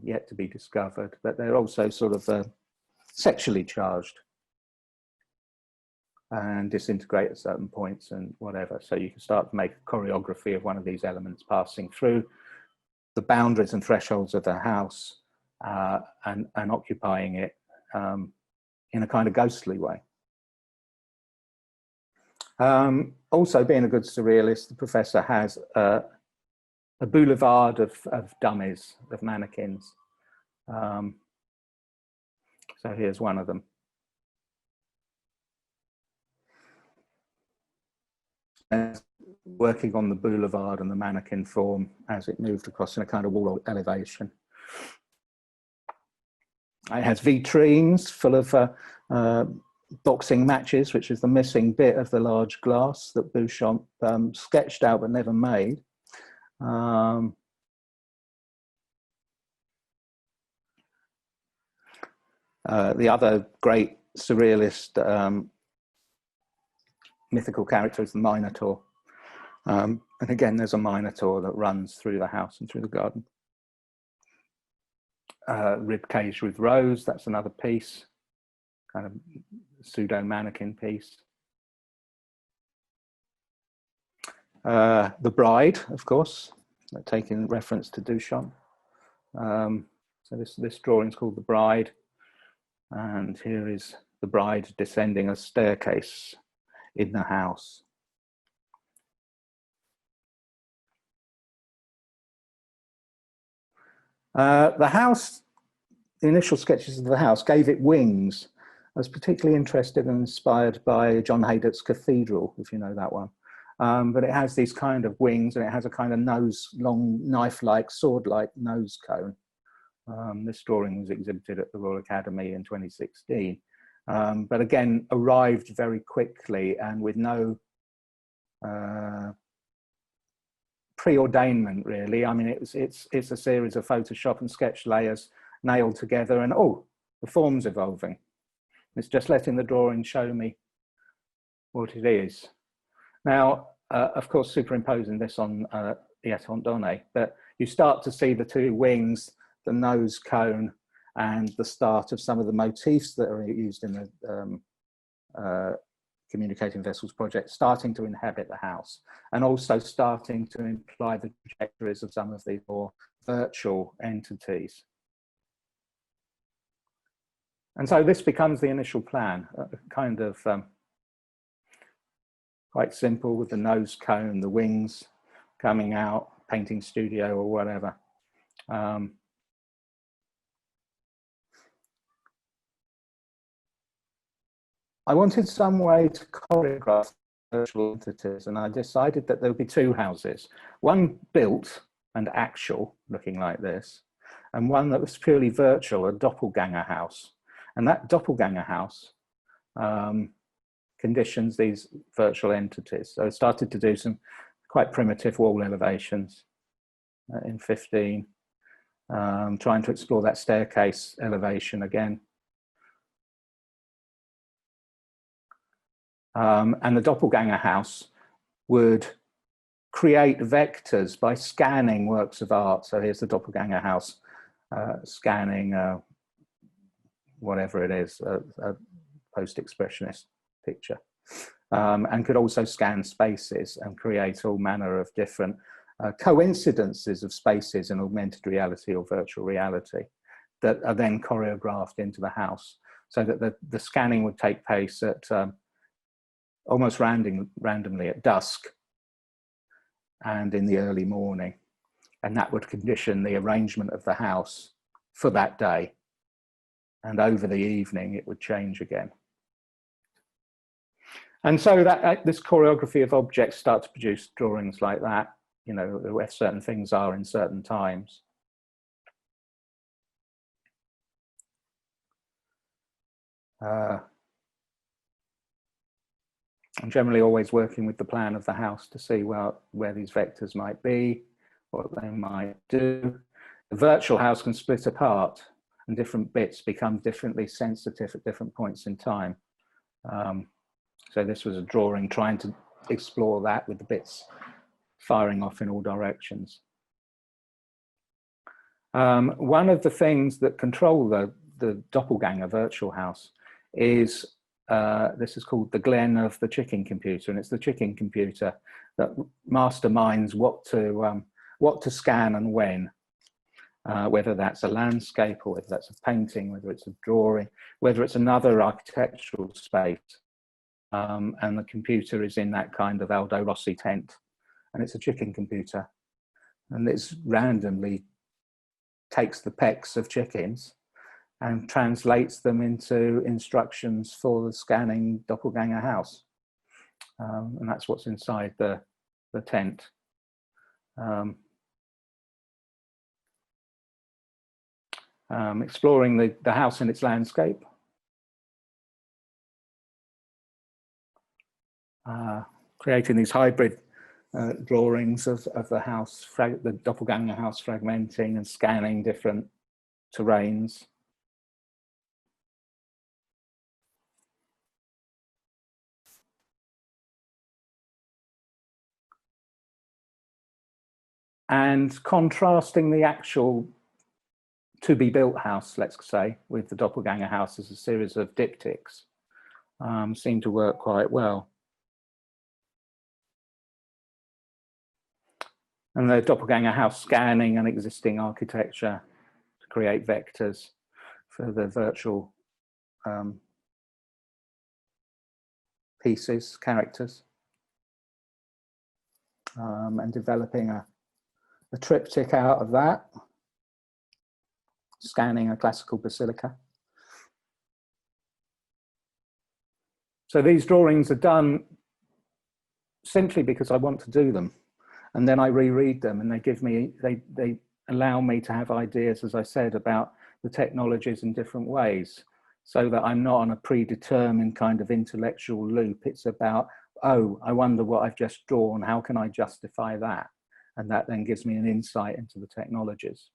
yet to be discovered, but they're also sort of sexually charged and disintegrate at certain points and whatever. So you can start to make a choreography of one of these elements passing through the boundaries and thresholds of the house and occupying it in a kind of ghostly way. Also, being a good surrealist, the professor has a boulevard of dummies, of mannequins. So here's one of them. And working on the boulevard and the mannequin form as it moved across in a kind of wall elevation. It has vitrines full of boxing matches, which is the missing bit of the large glass that Bouchamp sketched out but never made. The other great surrealist mythical character is the Minotaur. And again, there's a Minotaur that runs through the house and through the garden. Rib cage with rose, that's another piece, kind of pseudo mannequin piece. The Bride, of course, taking reference to Duchamp. So this drawing is called The Bride, and here is the bride descending a staircase in the house. The house, the initial sketches of the house gave it wings. I was particularly interested and inspired by John Haydock's Cathedral, if you know that one. But it has these kind of wings, and it has a kind of nose, long knife-like, sword-like nose cone. This drawing was exhibited at the Royal Academy in 2016. But again, arrived very quickly and with no preordainment, really. I mean, it's a series of Photoshop and sketch layers nailed together, and oh, the form's evolving. It's just letting the drawing show me what it is. Now, of course, superimposing this on the Étant Donné, but you start to see the two wings, the nose cone, and the start of some of the motifs that are used in the Communicating Vessels project starting to inhabit the house, and also starting to imply the trajectories of some of these more virtual entities. And so this becomes the initial plan, kind of quite simple, with the nose cone, the wings coming out, painting studio or whatever. I wanted some way to choreograph virtual entities, and I decided that there would be two houses, one built and actual, looking like this, and one that was purely virtual, a doppelganger house. And that doppelganger house conditions these virtual entities. So I started to do some quite primitive wall elevations in 15, trying to explore that staircase elevation again, And the doppelganger house would create vectors by scanning works of art. So here's the doppelganger house scanning whatever it is, a post-expressionist picture, and could also scan spaces and create all manner of different coincidences of spaces in augmented reality or virtual reality that are then choreographed into the house, so that the scanning would take place at almost randomly at dusk and in the early morning, and that would condition the arrangement of the house for that day, and over the evening it would change again. And so that this choreography of objects start to produce drawings like that, you know, where certain things are in certain times. I'm generally always working with the plan of the house to see, well, where these vectors might be, what they might do. The virtual house can split apart and different bits become differently sensitive at different points in time. So this was a drawing trying to explore that with the bits firing off in all directions. One of the things that control the doppelganger virtual house is, this is called the Glen of the chicken computer, and it's the chicken computer that masterminds what to scan and when, whether that's a landscape or whether that's a painting, whether it's a drawing, whether it's another architectural space. And the computer is in that kind of Aldo Rossi tent, and it's a chicken computer, and it's randomly takes the pecks of chickens and translates them into instructions for the scanning doppelganger house. And that's what's inside the tent. Exploring the house in its landscape. Creating these hybrid drawings of the house, the doppelganger house, fragmenting and scanning different terrains. And contrasting the actual to-be-built house, let's say, with the doppelganger house as a series of diptychs, seemed to work quite well. And the doppelganger house scanning an existing architecture to create vectors for the virtual pieces, characters, and developing a triptych out of that, scanning a classical basilica. So these drawings are done simply because I want to do them. And then I reread them, and they give me, they allow me to have ideas, as I said, about the technologies in different ways, so that I'm not on a predetermined kind of intellectual loop. It's about, oh, I wonder what I've just drawn, how can I justify that? And that then gives me an insight into the technologies.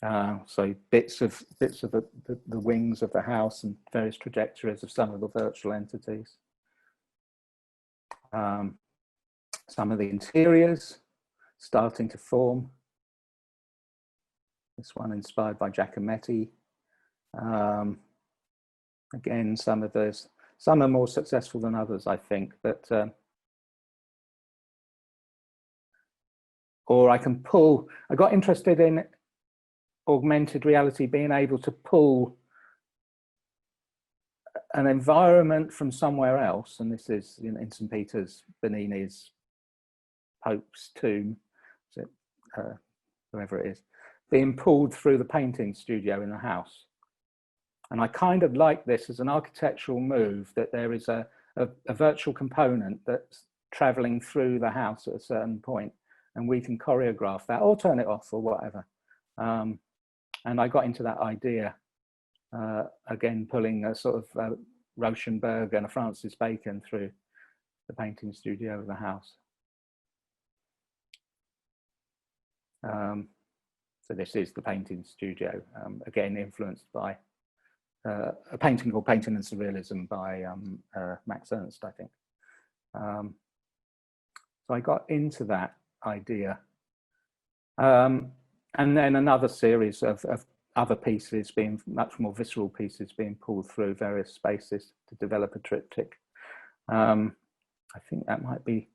So bits of the wings of the house and various trajectories of some of the virtual entities. Some of the interiors starting to form. This one inspired by Giacometti. Again, some of those, some are more successful than others, I think, but or I can pull, I got interested in augmented reality, being able to pull an environment from somewhere else, and this is in St. Peter's, Bernini's Pope's tomb, whoever it is, being pulled through the painting studio in the house. And I kind of like this as an architectural move, that there is a virtual component that's traveling through the house at a certain point, and we can choreograph that or turn it off or whatever. And I got into that idea, again, pulling a sort of Rauschenberg and a Francis Bacon through the painting studio of the house. So this is the painting studio, again, influenced by a painting called Painting and Surrealism by Max Ernst, I think. So I got into that idea. And then another series of other pieces, being much more visceral pieces, being pulled through various spaces to develop a triptych. I think that might be.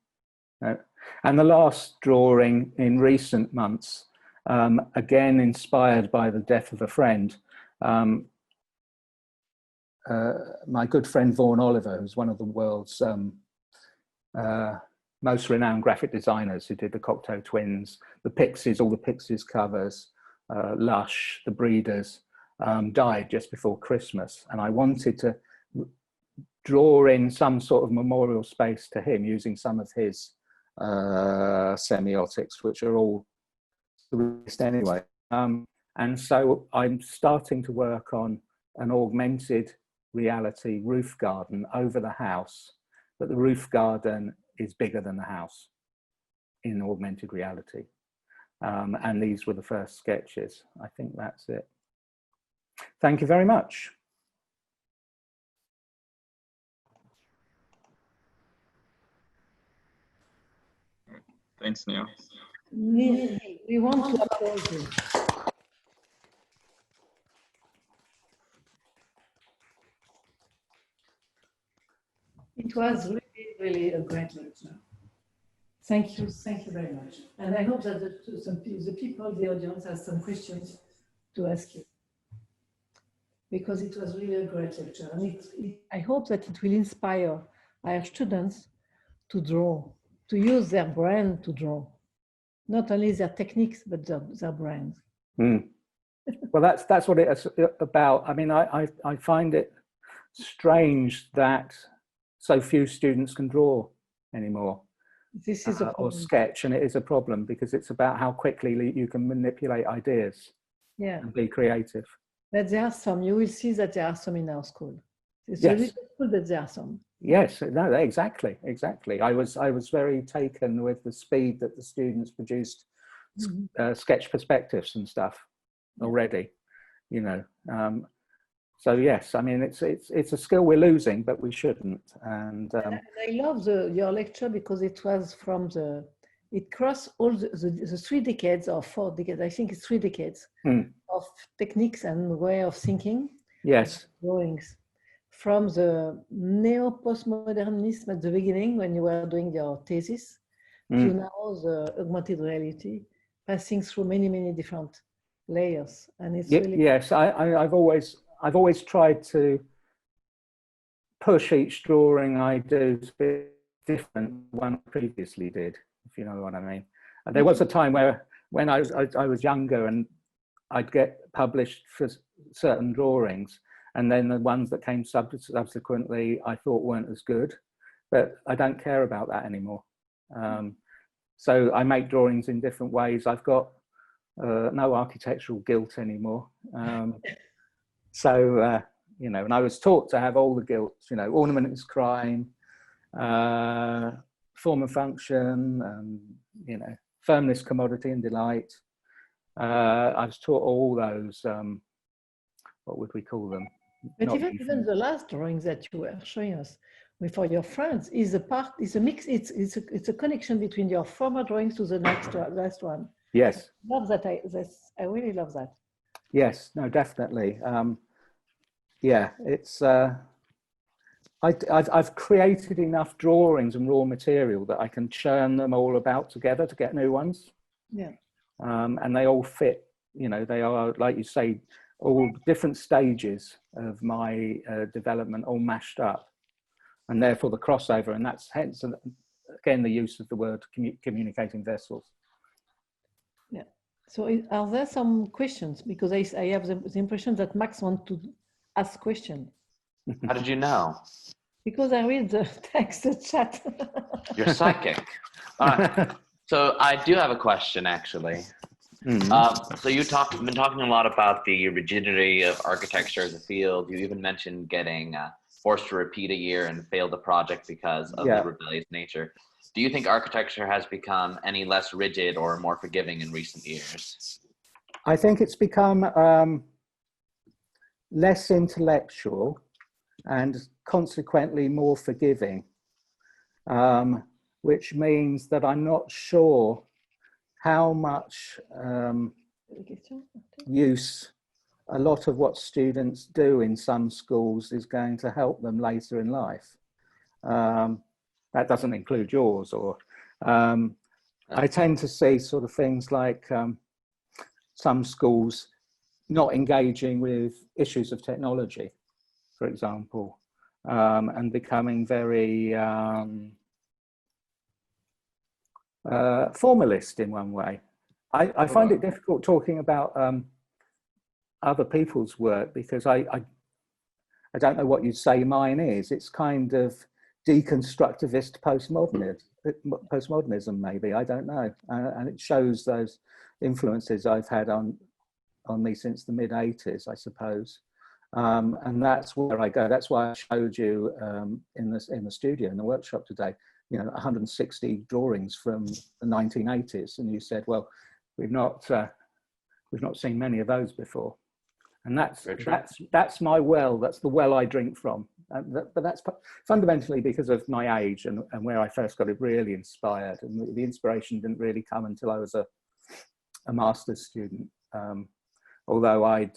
And the last drawing in recent months, again inspired by the death of a friend, my good friend Vaughan Oliver, who's one of the world's most renowned graphic designers, who did the Cocteau Twins, the Pixies, all the Pixies covers, Lush, the Breeders, died just before Christmas. And I wanted to draw in some sort of memorial space to him using some of his semiotics, which are all surrealist anyway. And so I'm starting to work on an augmented reality roof garden over the house, but the roof garden is bigger than the house in augmented reality. And these were the first sketches. I think that's it. Thank you very much. Thanks, Neil. We want to applaud you. It was really, really a great lecture. Thank you very much. And I hope that the people, the audience, has some questions to ask you, because it was really a great lecture. And I hope that it will inspire our students to draw, to use their brain to draw, not only their techniques, but their brains. Mm. Well, that's what it's about. I mean, I find it strange that so few students can draw anymore. This is a problem. Or sketch, and it is a problem because it's about how quickly you can manipulate ideas, and be creative. But there are some. You will see that there are some in our school. It's a little school, but there are some. Yes, no, exactly. I was very taken with the speed that the students produced sketch perspectives and stuff already, you know. So yes, I mean it's a skill we're losing, but we shouldn't. And I love your lecture because it was from it crossed all the 3 decades or 4 decades. I think it's 3 decades of techniques and way of thinking. Yes. Drawings. From the neo-postmodernism at the beginning when you were doing your thesis, to now the augmented reality, passing through many different layers, and it's really yes. I've always tried to push each drawing I do to be different than one I previously did, if you know what I mean. And there was a time when I was younger and I'd get published for certain drawings, and then the ones that came subsequently I thought weren't as good, but I don't care about that anymore. So I make drawings in different ways. I've got no architectural guilt anymore. So, you know, and I was taught to have all the guilts, you know, ornament is crime, form and function, you know, firmness, commodity and delight. I was taught all those, what would we call them? But even the last drawings that you were showing us for your friends is a mix. It's a connection between your former drawings to the last one. Yes. I love that. I really love that. Yes, no, definitely. Yeah, it's I've created enough drawings and raw material that I can churn them all about together to get new ones. Yeah. And they all fit, you know, they are, like you say, all different stages of my development all mashed up, and therefore the crossover, and that's hence again the use of the word communicating vessels. Yeah. So are there some questions? Because I have the impression that Max wants to ask questions. How did you know? Because I read the text, the chat. You're psychic. So I do have a question, actually. So you've been talking a lot about the rigidity of architecture as a field. You even mentioned getting forced to repeat a year and fail the project because of the rebellious nature. Do you think architecture has become any less rigid or more forgiving in recent years? I think it's become less intellectual and consequently more forgiving, which means that I'm not sure how much use a lot of what students do in some schools is going to help them later in life. That doesn't include yours, or I tend to see sort of things like some schools not engaging with issues of technology, for example, and becoming very formalist in one way. I find it difficult talking about other people's work because I don't know what you'd say mine is. It's kind of deconstructivist postmodernism, maybe, I don't know. And it shows those influences I've had on me since the mid-80s, I suppose. And that's where I go. That's why I showed you in the studio, in the workshop today, 160 drawings from the 1980s. And you said, well, we've not seen many of those before. And that's my well, that's the well I drink from. But that's fundamentally because of my age and where I first got it really inspired. And the inspiration didn't really come until I was a master's student. Although I'd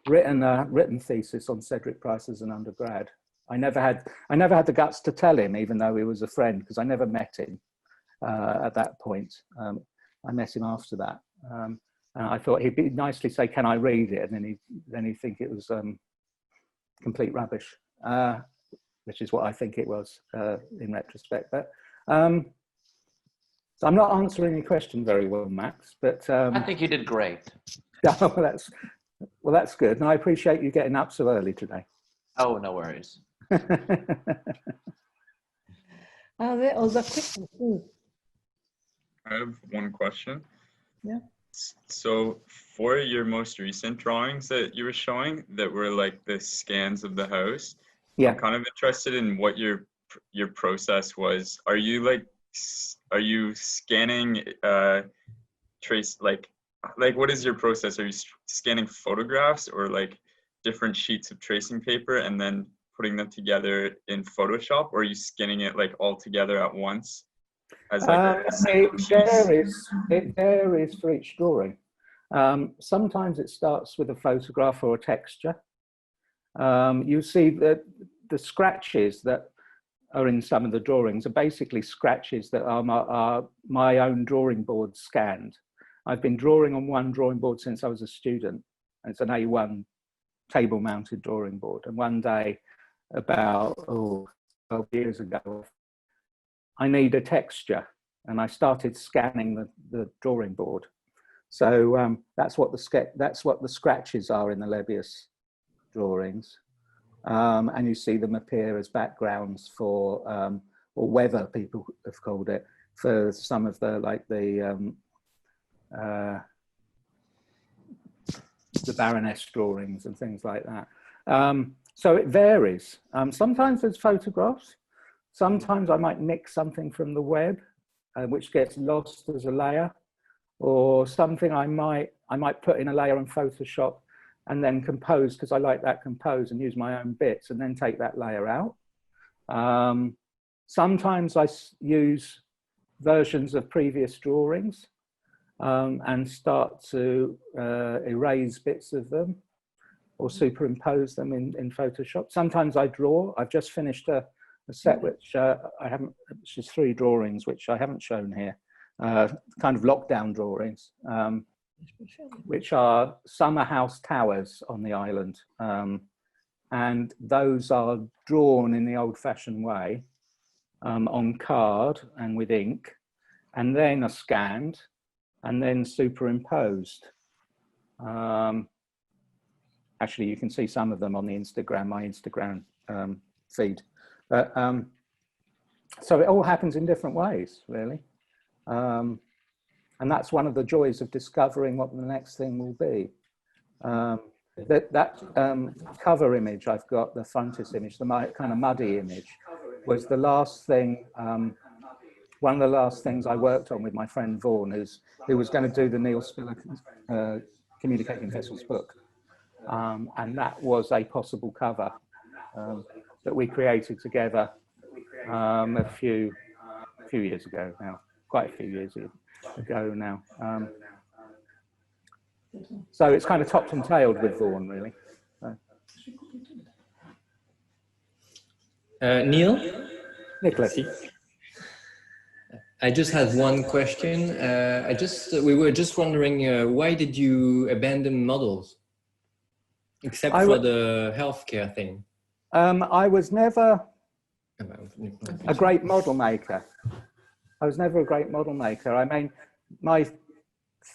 written thesis on Cedric Price as an undergrad. I never had the guts to tell him, even though he was a friend, because I never met him at that point. I met him after that. And I thought he'd be nicely say, "Can I read it?" And then he'd think it was complete rubbish, which is what I think it was in retrospect. But so I'm not answering your question very well, Max. But I think you did great. well, that's good, and I appreciate you getting up so early today. Oh, no worries. Are there other questions? I have one question. Yeah. So for your most recent drawings that you were showing that were like the scans of the house, yeah, I'm kind of interested in what your process was. Are you scanning trace like what is your process? Are you scanning photographs or like different sheets of tracing paper and then putting them together in Photoshop, or are you scanning it like all together at once? As like it varies for each drawing. Sometimes it starts with a photograph or a texture. You see that the scratches that are in some of the drawings are basically scratches that are my own drawing board scanned. I've been drawing on one drawing board since I was a student. It's an A1 table mounted drawing board. And one day, about 12 years ago, I need a texture, and I started scanning the drawing board. So that's what the scratches are in the Lebius drawings, and you see them appear as backgrounds for or weather, people have called it, for some of the Baroness drawings and things like that. So it varies. Sometimes there's photographs. Sometimes I might mix something from the web, which gets lost as a layer, or something I might put in a layer in Photoshop and then compose, because I like that compose, and use my own bits and then take that layer out. Sometimes I use versions of previous drawings and start to erase bits of them or superimpose them in Photoshop. Sometimes I draw. I've just finished a set which which is 3 drawings, which I haven't shown here, kind of lockdown drawings, which are summer house towers on the island. And those are drawn in the old-fashioned way on card and with ink, and then are scanned and then superimposed. Actually, you can see some of them on the my Instagram feed. But, so it all happens in different ways, really. And that's one of the joys of discovering what the next thing will be. That cover image I've got, the frontis image, the kind of muddy image, was the last thing, one of the last things I worked on with my friend Vaughan, who was going to do the Neil Spiller Communicating Vessels book. And that was a possible cover that we created together a few years ago now, quite a few years ago now. So it's kind of topped and tailed with Vaughan, really. So. Neil? Nicholas. I just had one question. We were just wondering, why did you abandon models? Except for the healthcare thing. I was never a great model maker. I was never a great model maker. I mean, my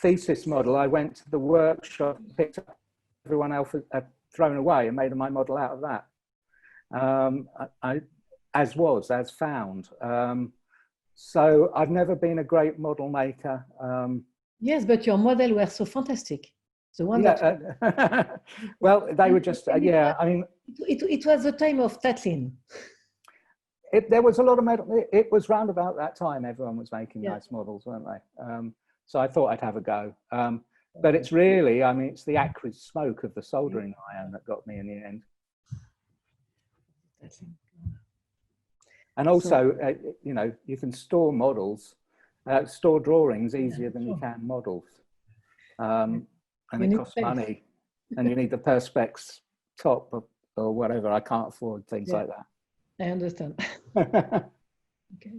thesis model, I went to the workshop, picked up everyone else had thrown away and made my model out of that. As found. So I've never been a great model maker. Yes, but your model were so fantastic. The one that well, they were just yeah. I mean, it was the time of Tatlin. There was a lot of model. It was round about that time. Everyone was making nice models, weren't they? So I thought I'd have a go. But it's really, I mean, it's the acrid smoke of the soldering iron that got me in the end. And also, you know, you can store models, store drawings easier than you can models. And it costs money. And you need the Perspex top or whatever. I can't afford things like that. I understand. Okay.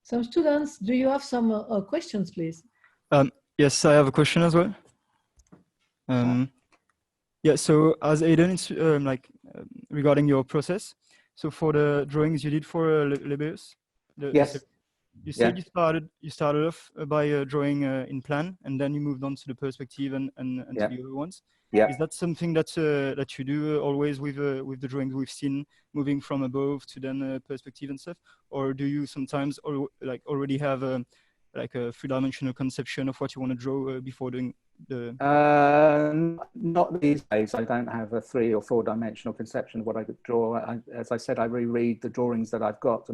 Some students, do you have some questions, please? Yes, I have a question as well. Yeah, so as Aidan, it's regarding your process. So for the drawings you did for Lebbeus, yes, you said you started off by drawing in plan, and then you moved on to the perspective and to the other ones. Yeah. Is that something that that you do always with the drawings we've seen, moving from above to then perspective and stuff, or do you sometimes already have a three-dimensional conception of what you want to draw before doing the? Not these days. I don't have a 3 or 4 dimensional conception of what I could draw. As I said, I reread the drawings that I've got to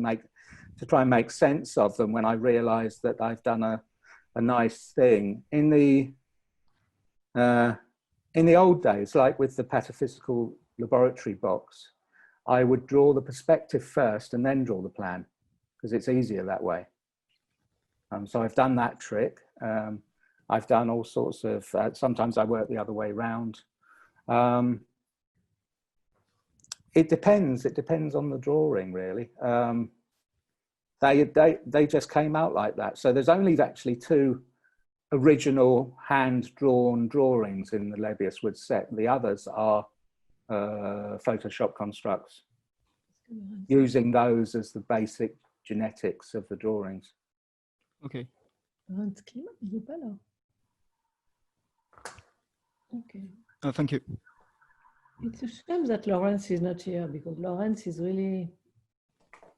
try and make sense of them when I realise that I've done a nice thing. In the old days, like with the pataphysical laboratory box, I would draw the perspective first and then draw the plan, because it's easier that way. So I've done that trick. I've done all sorts of, sometimes I work the other way around. It depends on the drawing, really. They just came out like that. So there's only actually 2 original hand-drawn drawings in the Lebbeus wood set. The others are Photoshop constructs, using those as the basic genetics of the drawings. Okay. Okay. Thank you. It's a shame that Lawrence is not here, because Lawrence is really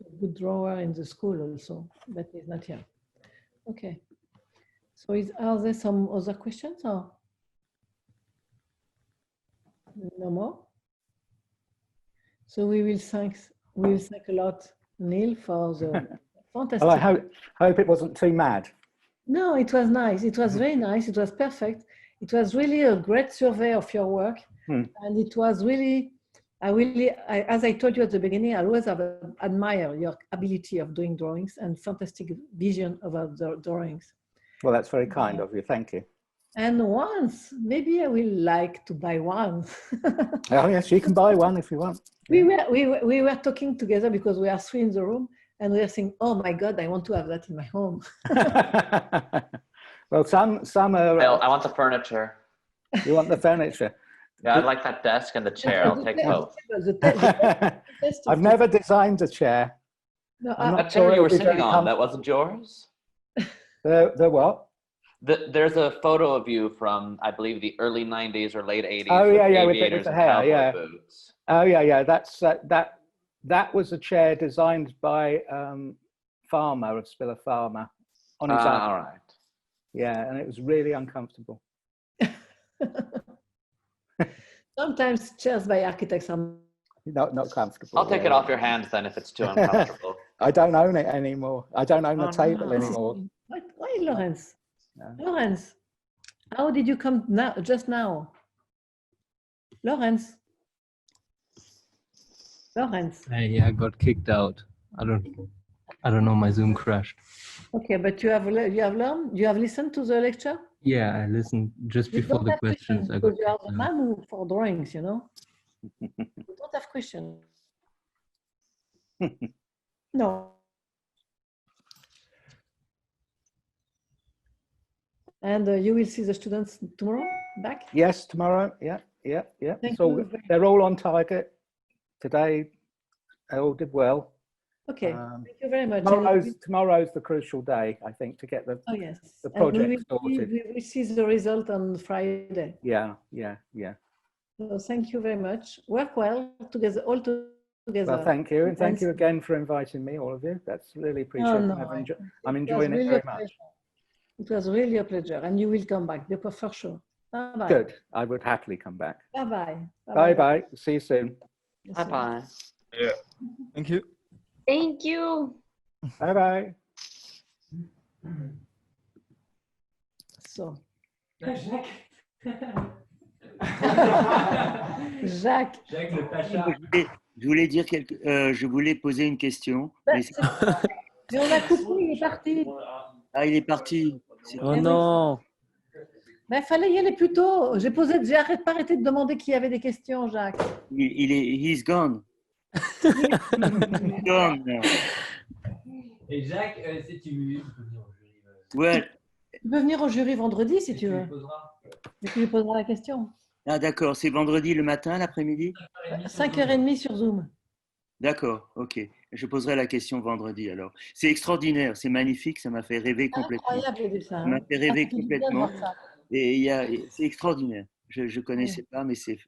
a good drawer in the school also, but he's not here. Okay. So are there some other questions or no more? So we will thank a lot Neil for the fantastic. Well, I hope it wasn't too mad. No, it was nice. It was very nice. It was perfect. It was really a great survey of your work. And it was really, as I told you at the beginning, I always admire your ability of doing drawings and fantastic vision about the drawings. Well, that's very kind of you. Thank you. And once, maybe I will like to buy one. Oh, yes, you can buy one if you want. We were talking together because we are 3 in the room, and we are saying, oh my God, I want to have that in my home. Well, some are... Well, I want the furniture. You want the furniture? Yeah, I like that desk and the chair. I'll take both. I've never designed a chair. No, that chair you were sitting on, that wasn't yours? The what? There's a photo of you from, I believe, the early 90s or late 80s. Oh, yeah, with the hair, yeah. Boots. Oh, yeah. That was a chair designed by Farmer of Spiller Farmer on his own. All right. Yeah, and it was really uncomfortable. Sometimes chairs by architects are not comfortable. I'll take it off your hands then if it's too uncomfortable. I don't own it anymore. I don't own the table anymore. Why, Lawrence? No. Lawrence, how did you come now? Just now? Lawrence. Lawrence. Yeah, I got kicked out. I don't know. My Zoom crashed. Okay, but you have learned. You have listened to the lecture. Yeah, I listened just You before don't the have questions. I got because you are kicked the out. man who for drawings. You know. You don't have questions. No. And you will see the students tomorrow back? Yes, tomorrow. Yeah. Thank So you. they're all on target today. They all did well. Okay, thank you very much. Tomorrow's the crucial day, I think, to get the yes. the project sorted. We will see the result on Friday. Yeah. So thank you very much. Work well together, all together. Well, thank you, and thank you again for inviting me, all of you. That's really appreciated. I'm enjoying it very much. It was really a pleasure, and you will come back, for sure. Bye-bye. Good. I would happily come back. Bye-bye. Bye-bye. See you soon. Bye-bye. Yeah. Thank you. Thank you. Bye-bye. So. Jacques Jacques. le Pacha. Je voulais poser une question. Mais on a coupé, il est parti. Ah, il est parti. Oh non. Mais il fallait y aller plus tôt. J'ai pas arrêté de demander qui avait des questions, Jacques. He's gone. Gone now. Et Jacques, si tu peux venir au jury. Ouais. Tu peux venir au jury vendredi si tu veux. Mais tu lui poseras la question. Ah, d'accord. C'est vendredi le matin, l'après-midi? 5h30 sur Zoom. D'accord, ok. Je poserai la question vendredi alors. C'est extraordinaire, c'est magnifique, ça m'a fait rêver complètement. Incroyable, ça. Ça m'a fait rêver Ça fait du bien de complètement. voir ça. Et c'est extraordinaire. Je ne connaissais pas, mais c'est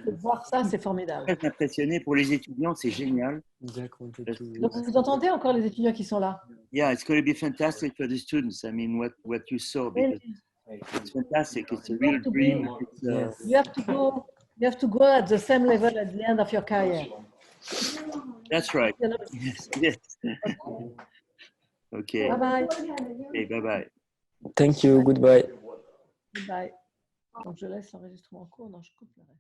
De voir ça, c'est formidable. très impressionné. Pour les étudiants, c'est génial. Donc, vous entendez encore les étudiants qui sont là? Yeah, it's going to be fantastic for the students. I mean, what you saw, because it's fantastic. It's a real dream. You have to go at the same level at the end of your career. That's right. You know? Yes. Okay. Bye-bye. Okay, bye-bye. Thank you. Goodbye. Bye. Donc, je laisse l'enregistrement en cours. Non, je coupe l'arrêt.